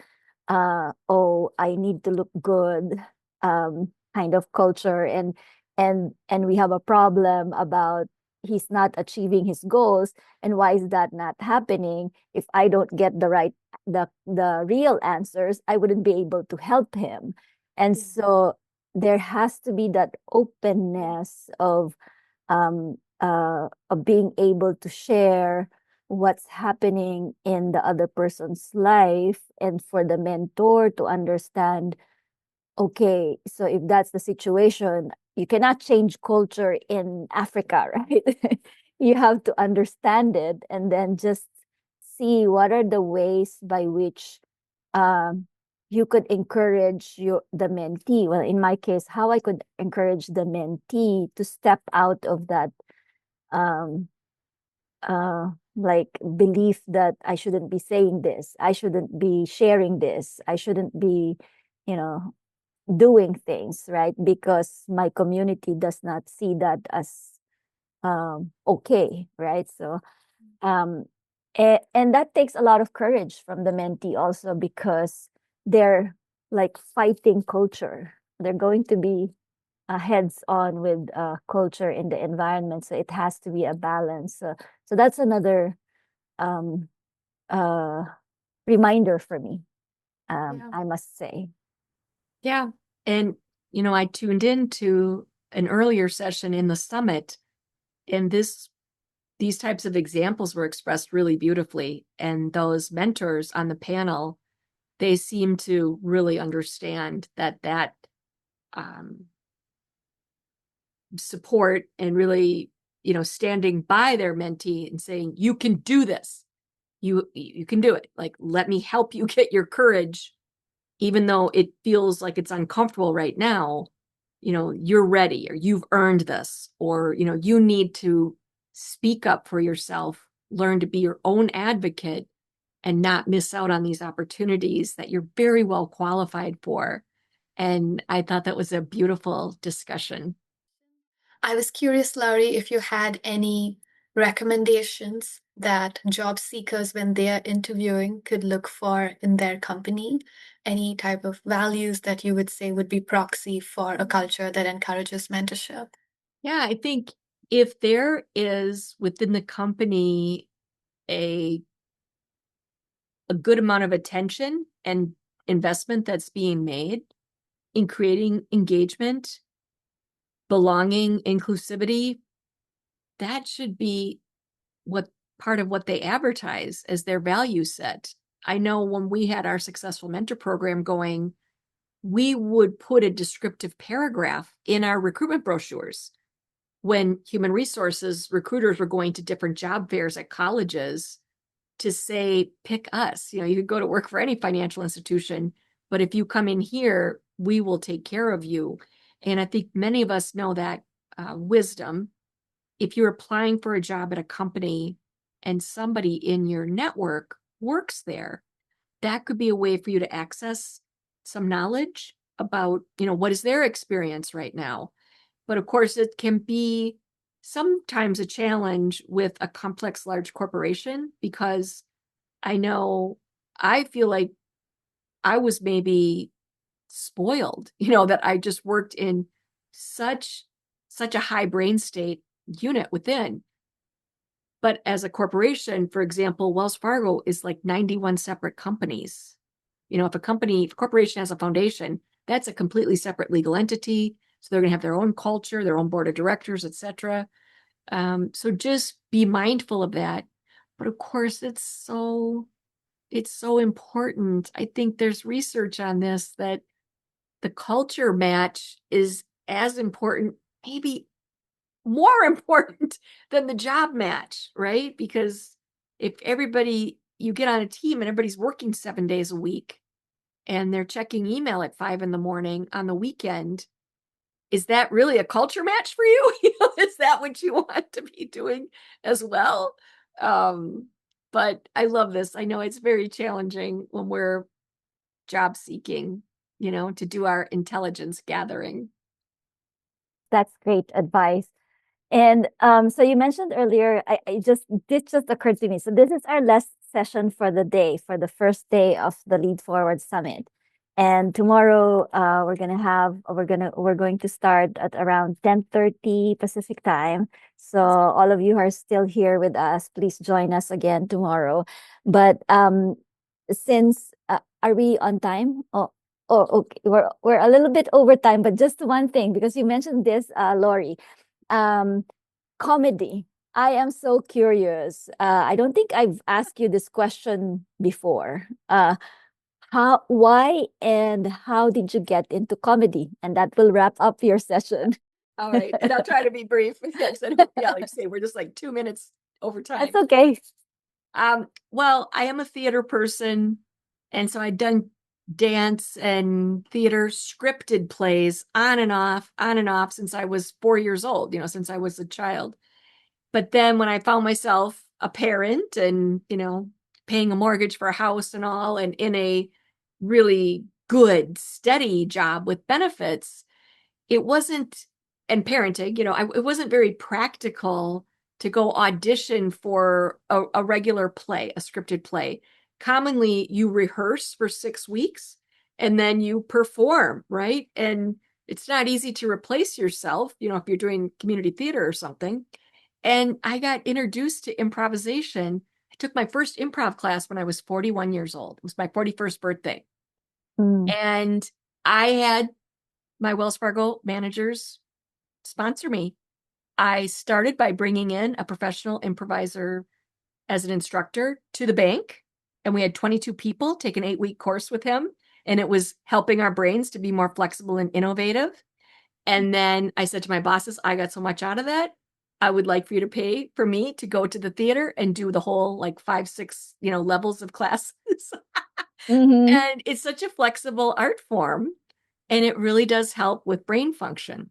oh, I need to look good, kind of culture, and we have a problem about he's not achieving his goals, and why is that not happening? If I don't get the real answers, I wouldn't be able to help him. And so there has to be that openness of being able to share what's happening in the other person's life, and for the mentor to understand, okay, so if that's the situation, you cannot change culture in Africa, right? You have to understand it, and then just see what are the ways by which you could encourage the mentee. Well, in my case, how I could encourage the mentee to step out of that like belief that I shouldn't be saying this, I shouldn't be sharing this, I shouldn't be, doing things, right? Because my community does not see that as okay, right? So and that takes a lot of courage from the mentee also, because they're like fighting culture. They're going to be heads on with culture in the environment, so it has to be a balance. So that's another um, uh, reminder for me, Yeah. I must say. Yeah. And, I tuned into an earlier session in the summit, and these types of examples were expressed really beautifully. And those mentors on the panel, they seem to really understand that support and really, standing by their mentee and saying, you can do this. You can do it. Like, let me help you get your courage, even though it feels like it's uncomfortable right now. You're ready, or you've earned this, or, you need to speak up for yourself, learn to be your own advocate, and not miss out on these opportunities that you're very well qualified for. And I thought that was a beautiful discussion. I was curious, Laurie, if you had any recommendations that job seekers, when they are interviewing, could look for in their company. Any type of values that you would say would be proxy for a culture that encourages mentorship. Yeah, I think if there is within the company a good amount of attention and investment that's being made in creating engagement, belonging, inclusivity, that should be what part of what they advertise as their value set. I know when we had our successful mentor program going, we would put a descriptive paragraph in our recruitment brochures. When human resources recruiters were going to different job fairs at colleges to say, pick us. You could go to work for any financial institution, but if you come in here, we will take care of you. And I think many of us know that wisdom. If you're applying for a job at a company and somebody in your network works there, that could be a way for you to access some knowledge about, what is their experience right now. But of course, it can be sometimes a challenge with a complex large corporation, because I feel like I was maybe spoiled, that I just worked in such a high brain state unit within. But as a corporation, for example, Wells Fargo is like 91 separate companies. If a corporation has a foundation, that's a completely separate legal entity. So they're going to have their own culture, their own board of directors, et cetera. So just be mindful of that. But of course, it's so important. I think there's research on this that the culture match is as important, maybe more important than the job match, right? Because if you get on a team and everybody's working 7 days a week and they're checking email at 5 a.m. on the weekend, is that really a culture match for you? Is that what you want to be doing as well? But I love this. I know it's very challenging when we're job seeking, to do our intelligence gathering. That's great advice. And so you mentioned earlier, this just occurred to me. So this is our last session for the day, for the first day of the Lead Forward Summit. And tomorrow we're going to start at around 10:30 Pacific time. So all of you who are still here with us, please join us again tomorrow. But since are we on time? Oh, okay. We're a little bit over time, but just one thing, because you mentioned this, Lori. Um, Comedy. I am so curious. I don't think I've asked you this question before. Why and how did you get into comedy? And that will wrap up your session. All right. And I'll try to be brief. Yes, like you say, we're just like 2 minutes over time. That's okay. Well, I am a theater person. And so I'd done dance and theater scripted plays on and off since I was 4 years old, since I was a child. But then when I found myself a parent and, paying a mortgage for a house and all, and in a really good, steady job with benefits, it wasn't, and parenting, it wasn't very practical to go audition for a regular play, a scripted play. Commonly, you rehearse for 6 weeks and then you perform, right? And it's not easy to replace yourself, if you're doing community theater or something. And I got introduced to improvisation. I took my first improv class when I was 41 years old. It was my 41st birthday. And I had my Wells Fargo managers sponsor me. I started by bringing in a professional improviser as an instructor to the bank. And we had 22 people take an 8-week course with him. And it was helping our brains to be more flexible and innovative. And then I said to my bosses, I got so much out of that. I would like for you to pay for me to go to the theater and do the whole 5, 6, levels of classes. And it's such a flexible art form. And it really does help with brain function.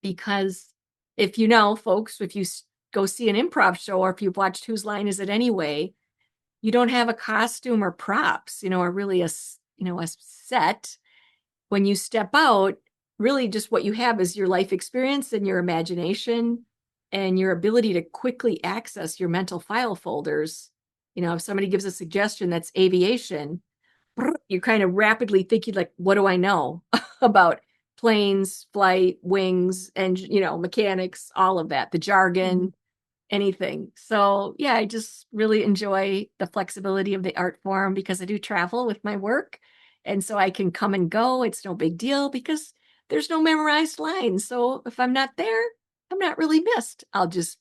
Because if folks, if you go see an improv show, or if you've watched Whose Line Is It Anyway, you don't have a costume or props, or really a set. When you step out, really just what you have is your life experience and your imagination and your ability to quickly access your mental file folders. If somebody gives a suggestion that's aviation, you're kind of rapidly thinking what do I know about planes, flight, wings, and mechanics, all of that, the jargon, anything. So yeah, I just really enjoy the flexibility of the art form because I do travel with my work. And so I can come and go. It's no big deal because there's no memorized lines. So if I'm not there, I'm not really missed. I'll just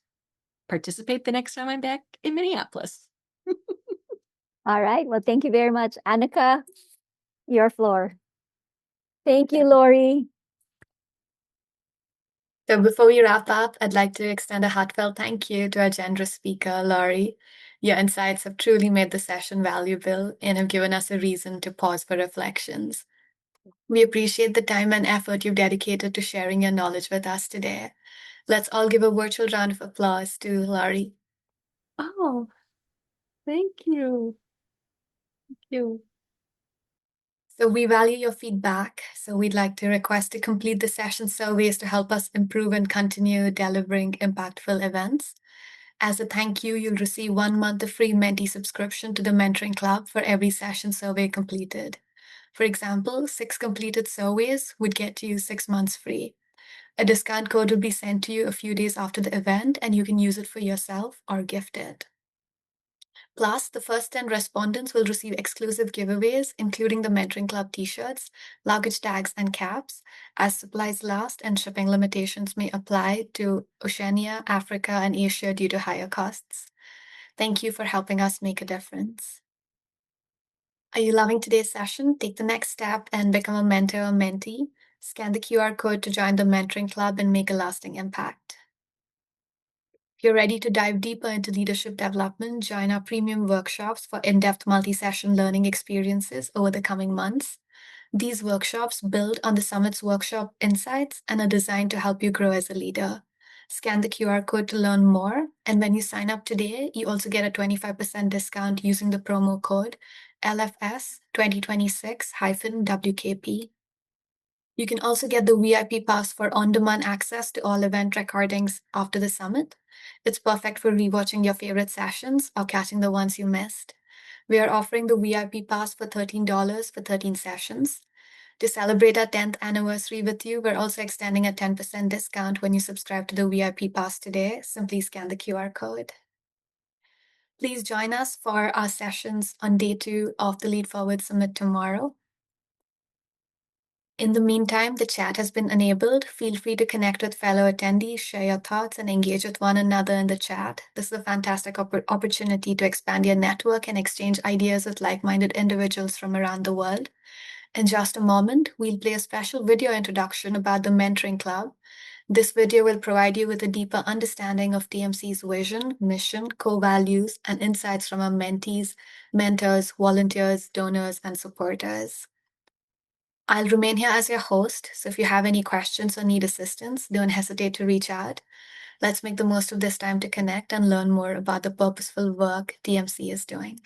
participate the next time I'm back in Minneapolis. All right. Well, thank you very much. Annika, your floor. Thank you, Lori. So before we wrap up, I'd like to extend a heartfelt thank you to our generous speaker, Lori. Your insights have truly made the session valuable and have given us a reason to pause for reflections. We appreciate the time and effort you've dedicated to sharing your knowledge with us today. Let's all give a virtual round of applause to Lori. Oh, thank you. Thank you. So we value your feedback. So we'd like to request to complete the session surveys to help us improve and continue delivering impactful events. As a thank you, you'll receive 1 month of free Menti subscription to the Mentoring Club for every session survey completed. For example, 6 completed surveys would get you 6 months free. A discount code will be sent to you a few days after the event, and you can use it for yourself or gift it. Plus, the first 10 respondents will receive exclusive giveaways, including the Mentoring Club t-shirts, luggage tags, and caps, as supplies last and shipping limitations may apply to Oceania, Africa, and Asia due to higher costs. Thank you for helping us make a difference. Are you loving today's session? Take the next step and become a mentor or mentee. Scan the QR code to join the Mentoring Club and make a lasting impact. If you're ready to dive deeper into leadership development, join our premium workshops for in-depth multi-session learning experiences over the coming months. These workshops build on the Summit's workshop insights and are designed to help you grow as a leader. Scan the QR code to learn more, and when you sign up today, you also get a 25% discount using the promo code LFS 2026-WKP. You can also get the VIP pass for on-demand access to all event recordings after the summit. It's perfect for rewatching your favorite sessions or catching the ones you missed. We are offering the VIP pass for $13 for 13 sessions. To celebrate our 10th anniversary with you, we're also extending a 10% discount when you subscribe to the VIP pass today. Simply scan the QR code. Please join us for our sessions on day 2 of the LeadForward Summit tomorrow. In the meantime, the chat has been enabled. Feel free to connect with fellow attendees, share your thoughts, and engage with one another in the chat. This is a fantastic opportunity to expand your network and exchange ideas with like-minded individuals from around the world. In just a moment, we'll play a special video introduction about the Mentoring Club. This video will provide you with a deeper understanding of TMC's vision, mission, core values, and insights from our mentees, mentors, volunteers, donors, and supporters. I'll remain here as your host, so if you have any questions or need assistance, don't hesitate to reach out. Let's make the most of this time to connect and learn more about the purposeful work TMC is doing.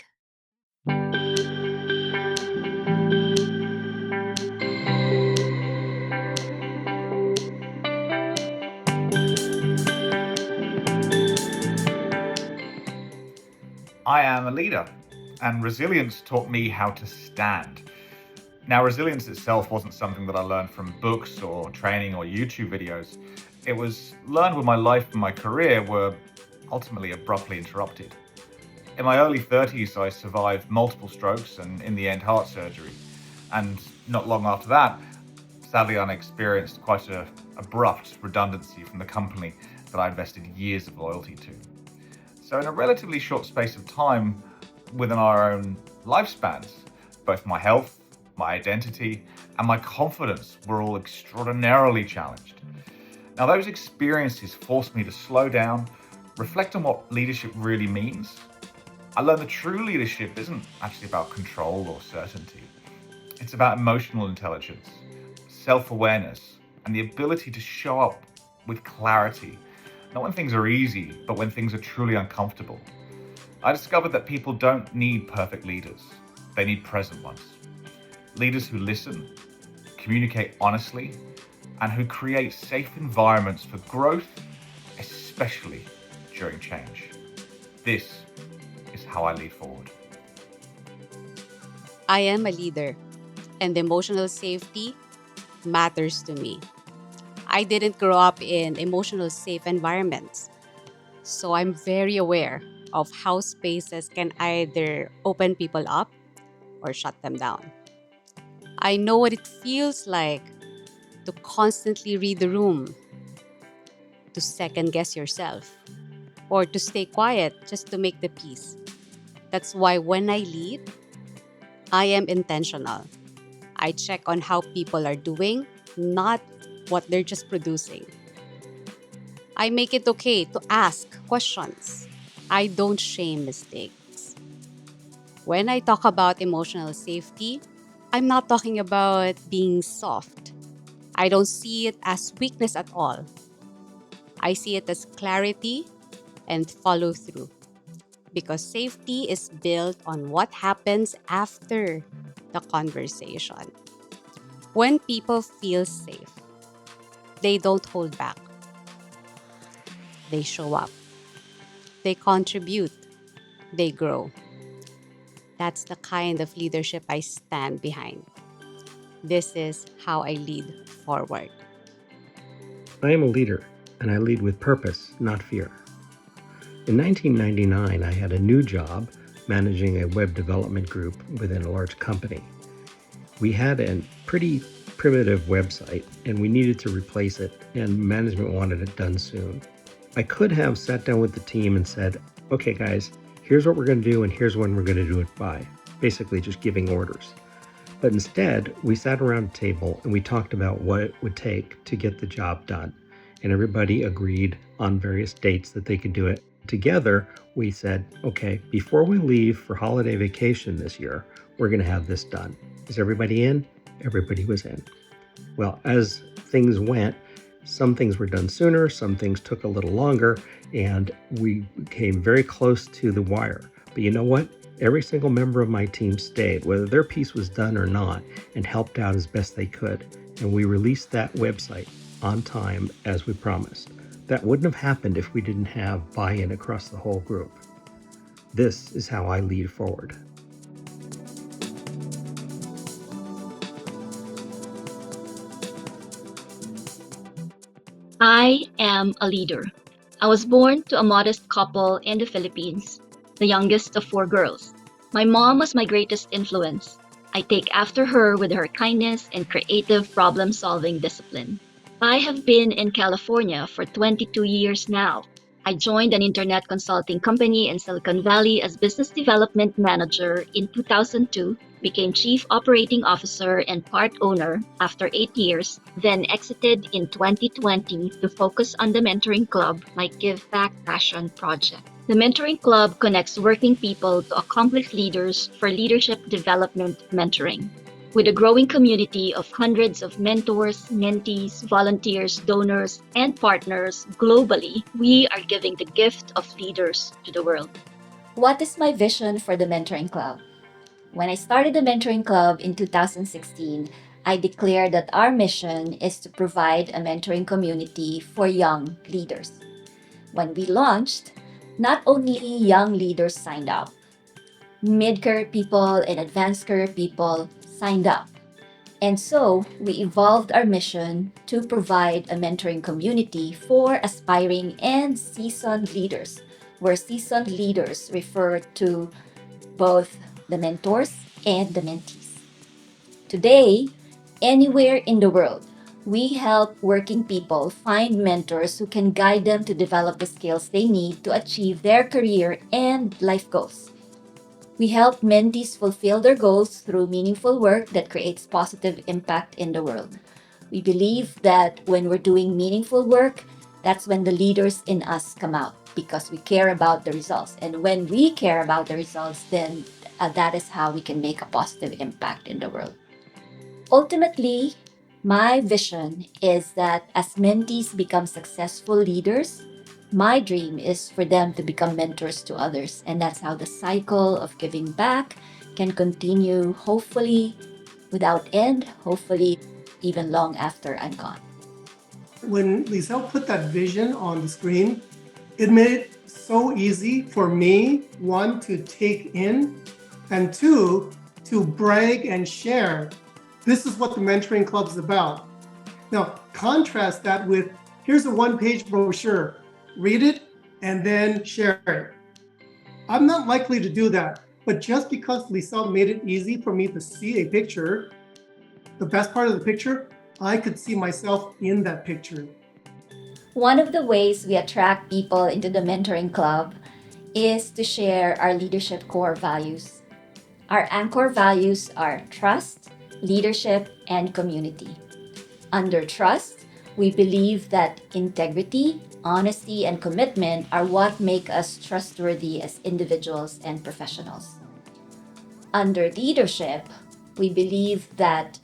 I am a leader, and resilience taught me how to stand. Now, resilience itself wasn't something that I learned from books or training or YouTube videos. It was learned when my life and my career were ultimately abruptly interrupted. In my early 30s, I survived multiple strokes and, in the end, heart surgery. And not long after that, sadly, I experienced quite an abrupt redundancy from the company that I invested years of loyalty to. So in a relatively short space of time within our own lifespans, both my health, my identity, and my confidence were all extraordinarily challenged. Now, those experiences forced me to slow down, reflect on what leadership really means. I learned that true leadership isn't actually about control or certainty. It's about emotional intelligence, self-awareness, and the ability to show up with clarity, not when things are easy, but when things are truly uncomfortable. I discovered that people don't need perfect leaders. They need present ones. Leaders who listen, communicate honestly, and who create safe environments for growth, especially during change. This is how I lead forward. I am a leader, and emotional safety matters to me. I didn't grow up in emotional safe environments, so I'm very aware of how spaces can either open people up or shut them down. I know what it feels like to constantly read the room, to second guess yourself, or to stay quiet just to make the peace. That's why when I lead, I am intentional. I check on how people are doing, not what they're just producing. I make it okay to ask questions. I don't shame mistakes. When I talk about emotional safety, I'm not talking about being soft. I don't see it as weakness at all. I see it as clarity and follow through. Because safety is built on what happens after the conversation. When people feel safe, they don't hold back. They show up. They contribute. They grow. That's the kind of leadership I stand behind. This is how I lead forward. I am a leader, and I lead with purpose, not fear. In 1999, I had a new job managing a web development group within a large company. We had a pretty primitive website, and we needed to replace it, and management wanted it done soon. I could have sat down with the team and said, okay, guys, here's what we're going to do, and here's when we're going to do it by. Basically, just giving orders. But instead, we sat around a table and we talked about what it would take to get the job done. And everybody agreed on various dates that they could do it. Together, we said, okay, before we leave for holiday vacation this year, we're going to have this done. Is everybody in? Everybody was in. Well, as things went, some things were done sooner, some things took a little longer, and we came very close to the wire. But you know what? Every single member of my team stayed, whether their piece was done or not, and helped out as best they could. And we released that website on time as we promised. That wouldn't have happened if we didn't have buy-in across the whole group. This is how I lead forward. I am a leader. I was born to a modest couple in the Philippines, the youngest of 4 girls. My mom was my greatest influence. I take after her with her kindness and creative problem-solving discipline. I have been in California for 22 years now. I joined an internet consulting company in Silicon Valley as business development manager in 2002, became chief operating officer and part owner after 8 years, then exited in 2020 to focus on the Mentoring Club, my give back passion project. The Mentoring Club connects working people to accomplished leaders for leadership development mentoring. With a growing community of hundreds of mentors, mentees, volunteers, donors, and partners globally, we are giving the gift of leaders to the world. What is my vision for the Mentoring Club? When I started the Mentoring Club in 2016, I declared that our mission is to provide a mentoring community for young leaders. When we launched, not only young leaders signed up, mid-career people and advanced career people signed up. And so we evolved our mission to provide a mentoring community for aspiring and seasoned leaders, where seasoned leaders refer to both the mentors and the mentees. Today, anywhere in the world, we help working people find mentors who can guide them to develop the skills they need to achieve their career and life goals. We help mentees fulfill their goals through meaningful work that creates positive impact in the world. We believe that when we're doing meaningful work, that's when the leaders in us come out because we care about the results. And when we care about the results, then that is how we can make a positive impact in the world. Ultimately, my vision is that as mentees become successful leaders, my dream is for them to become mentors to others. And that's how the cycle of giving back can continue, hopefully without end, hopefully even long after I'm gone. When Lisel put that vision on the screen, it made it so easy for me, one, to take in, and two, to brag and share. This is what the Mentoring Club is about. Now, contrast that with, here's a one-page brochure. Read it and then share it. I'm not likely to do that, but just because Lisel made it easy for me to see a picture, the best part of the picture, I could see myself in that picture. One of the ways we attract people into the Mentoring Club is to share our leadership core values. Our anchor values are trust, leadership, and community. Under trust, we believe that integrity, honesty, and commitment are what make us trustworthy as individuals and professionals. Under leadership, we believe that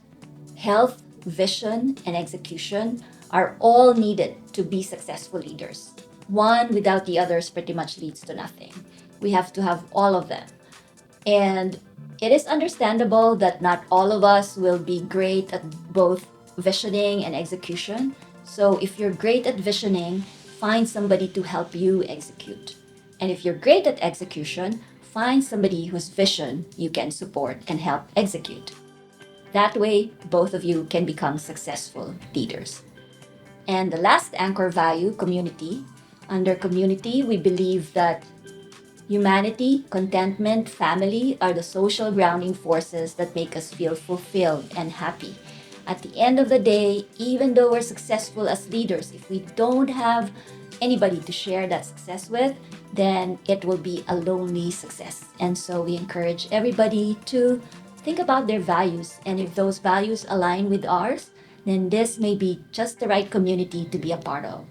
health, vision, and execution are all needed to be successful leaders. One without the others pretty much leads to nothing. We have to have all of them. And it is understandable that not all of us will be great at both visioning and execution. So if you're great at visioning, find somebody to help you execute. And if you're great at execution, find somebody whose vision you can support and help execute. That way, both of you can become successful leaders. And the last anchor value, community. Under community, we believe that humanity, contentment, family are the social grounding forces that make us feel fulfilled and happy. At the end of the day, even though we're successful as leaders, if we don't have anybody to share that success with, then it will be a lonely success. And so we encourage everybody to think about their values. And if those values align with ours, then this may be just the right community to be a part of.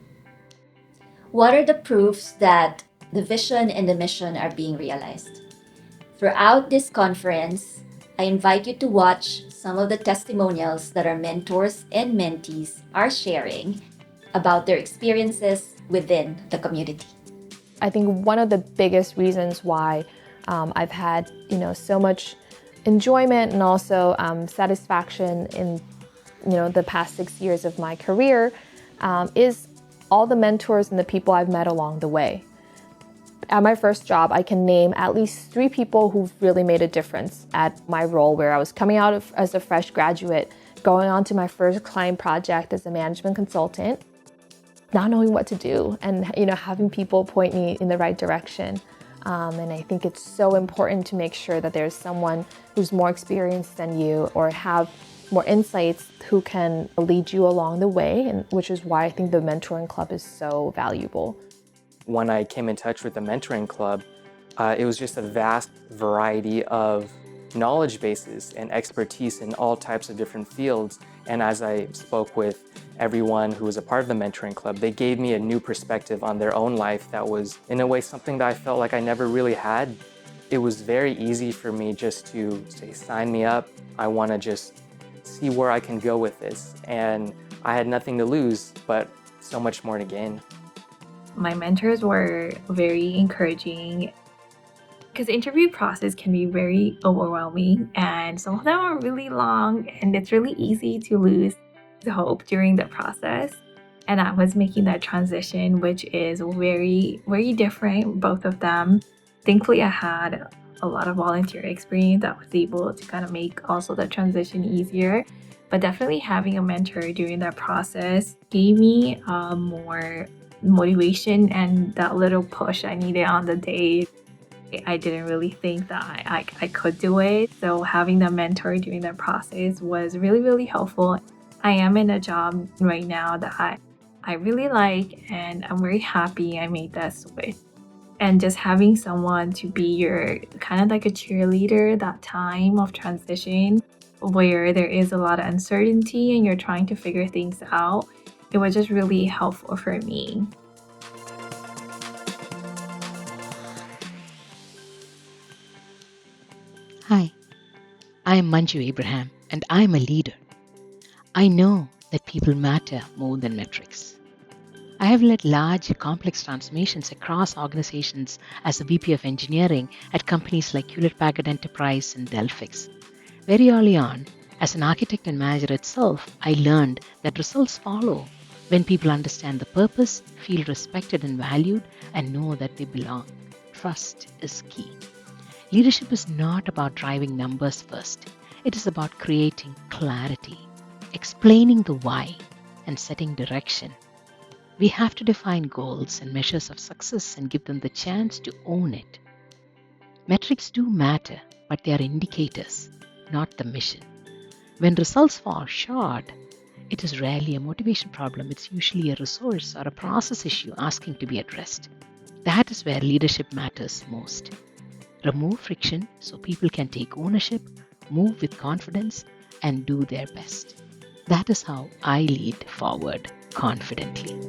What are the proofs that the vision and the mission are being realized? Throughout this conference, I invite you to watch some of the testimonials that our mentors and mentees are sharing about their experiences within the community. I think one of the biggest reasons why I've had so much enjoyment and also satisfaction in the past 6 years of my career is all the mentors and the people I've met along the way. At my first job, I can name at least 3 people who've really made a difference at my role, where I was coming out as a fresh graduate, going on to my first client project as a management consultant, not knowing what to do, and having people point me in the right direction. And I think it's so important to make sure that there's someone who's more experienced than you or have more insights who can lead you along the way, and which is why I think the Mentoring Club is so valuable. When I came in touch with the Mentoring Club, it was just a vast variety of knowledge bases and expertise in all types of different fields. And as I spoke with everyone who was a part of the Mentoring Club, they gave me a new perspective on their own life that was, in a way, something that I felt like I never really had. It was very easy for me just to say, sign me up. I want to just see where I can go with this. And I had nothing to lose, but so much more to gain. My mentors were very encouraging because the interview process can be very overwhelming, and some of them are really long, and it's really easy to lose the hope during the process. And I was making that transition, which is very, very different, both of them. Thankfully, I had a lot of volunteer experience that was able to kind of make also the transition easier. But definitely having a mentor during that process gave me more motivation and that little push I needed on the day. I didn't really think that I could do it. So having that mentor during that process was really, really helpful. I am in a job right now that I really like, and I'm very happy I made that switch. And just having someone to be your kind of like a cheerleader that time of transition where there is a lot of uncertainty and you're trying to figure things out, it was just really helpful for me. Hi, I am Manju Abraham and I am a leader. I know that people matter more than metrics. I have led large, complex transformations across organizations as a VP of engineering at companies like Hewlett-Packard Enterprise and Delphix. Very early on, as an architect and manager itself, I learned that results follow when people understand the purpose, feel respected and valued, and know that they belong. Trust is key. Leadership is not about driving numbers first. It is about creating clarity, explaining the why, and setting direction. We have to define goals and measures of success and give them the chance to own it. Metrics do matter, but they are indicators, not the mission. When results fall short, it is rarely a motivation problem. It's usually a resource or a process issue asking to be addressed. That is where leadership matters most. Remove friction so people can take ownership, move with confidence, and do their best. That is how I lead forward confidently.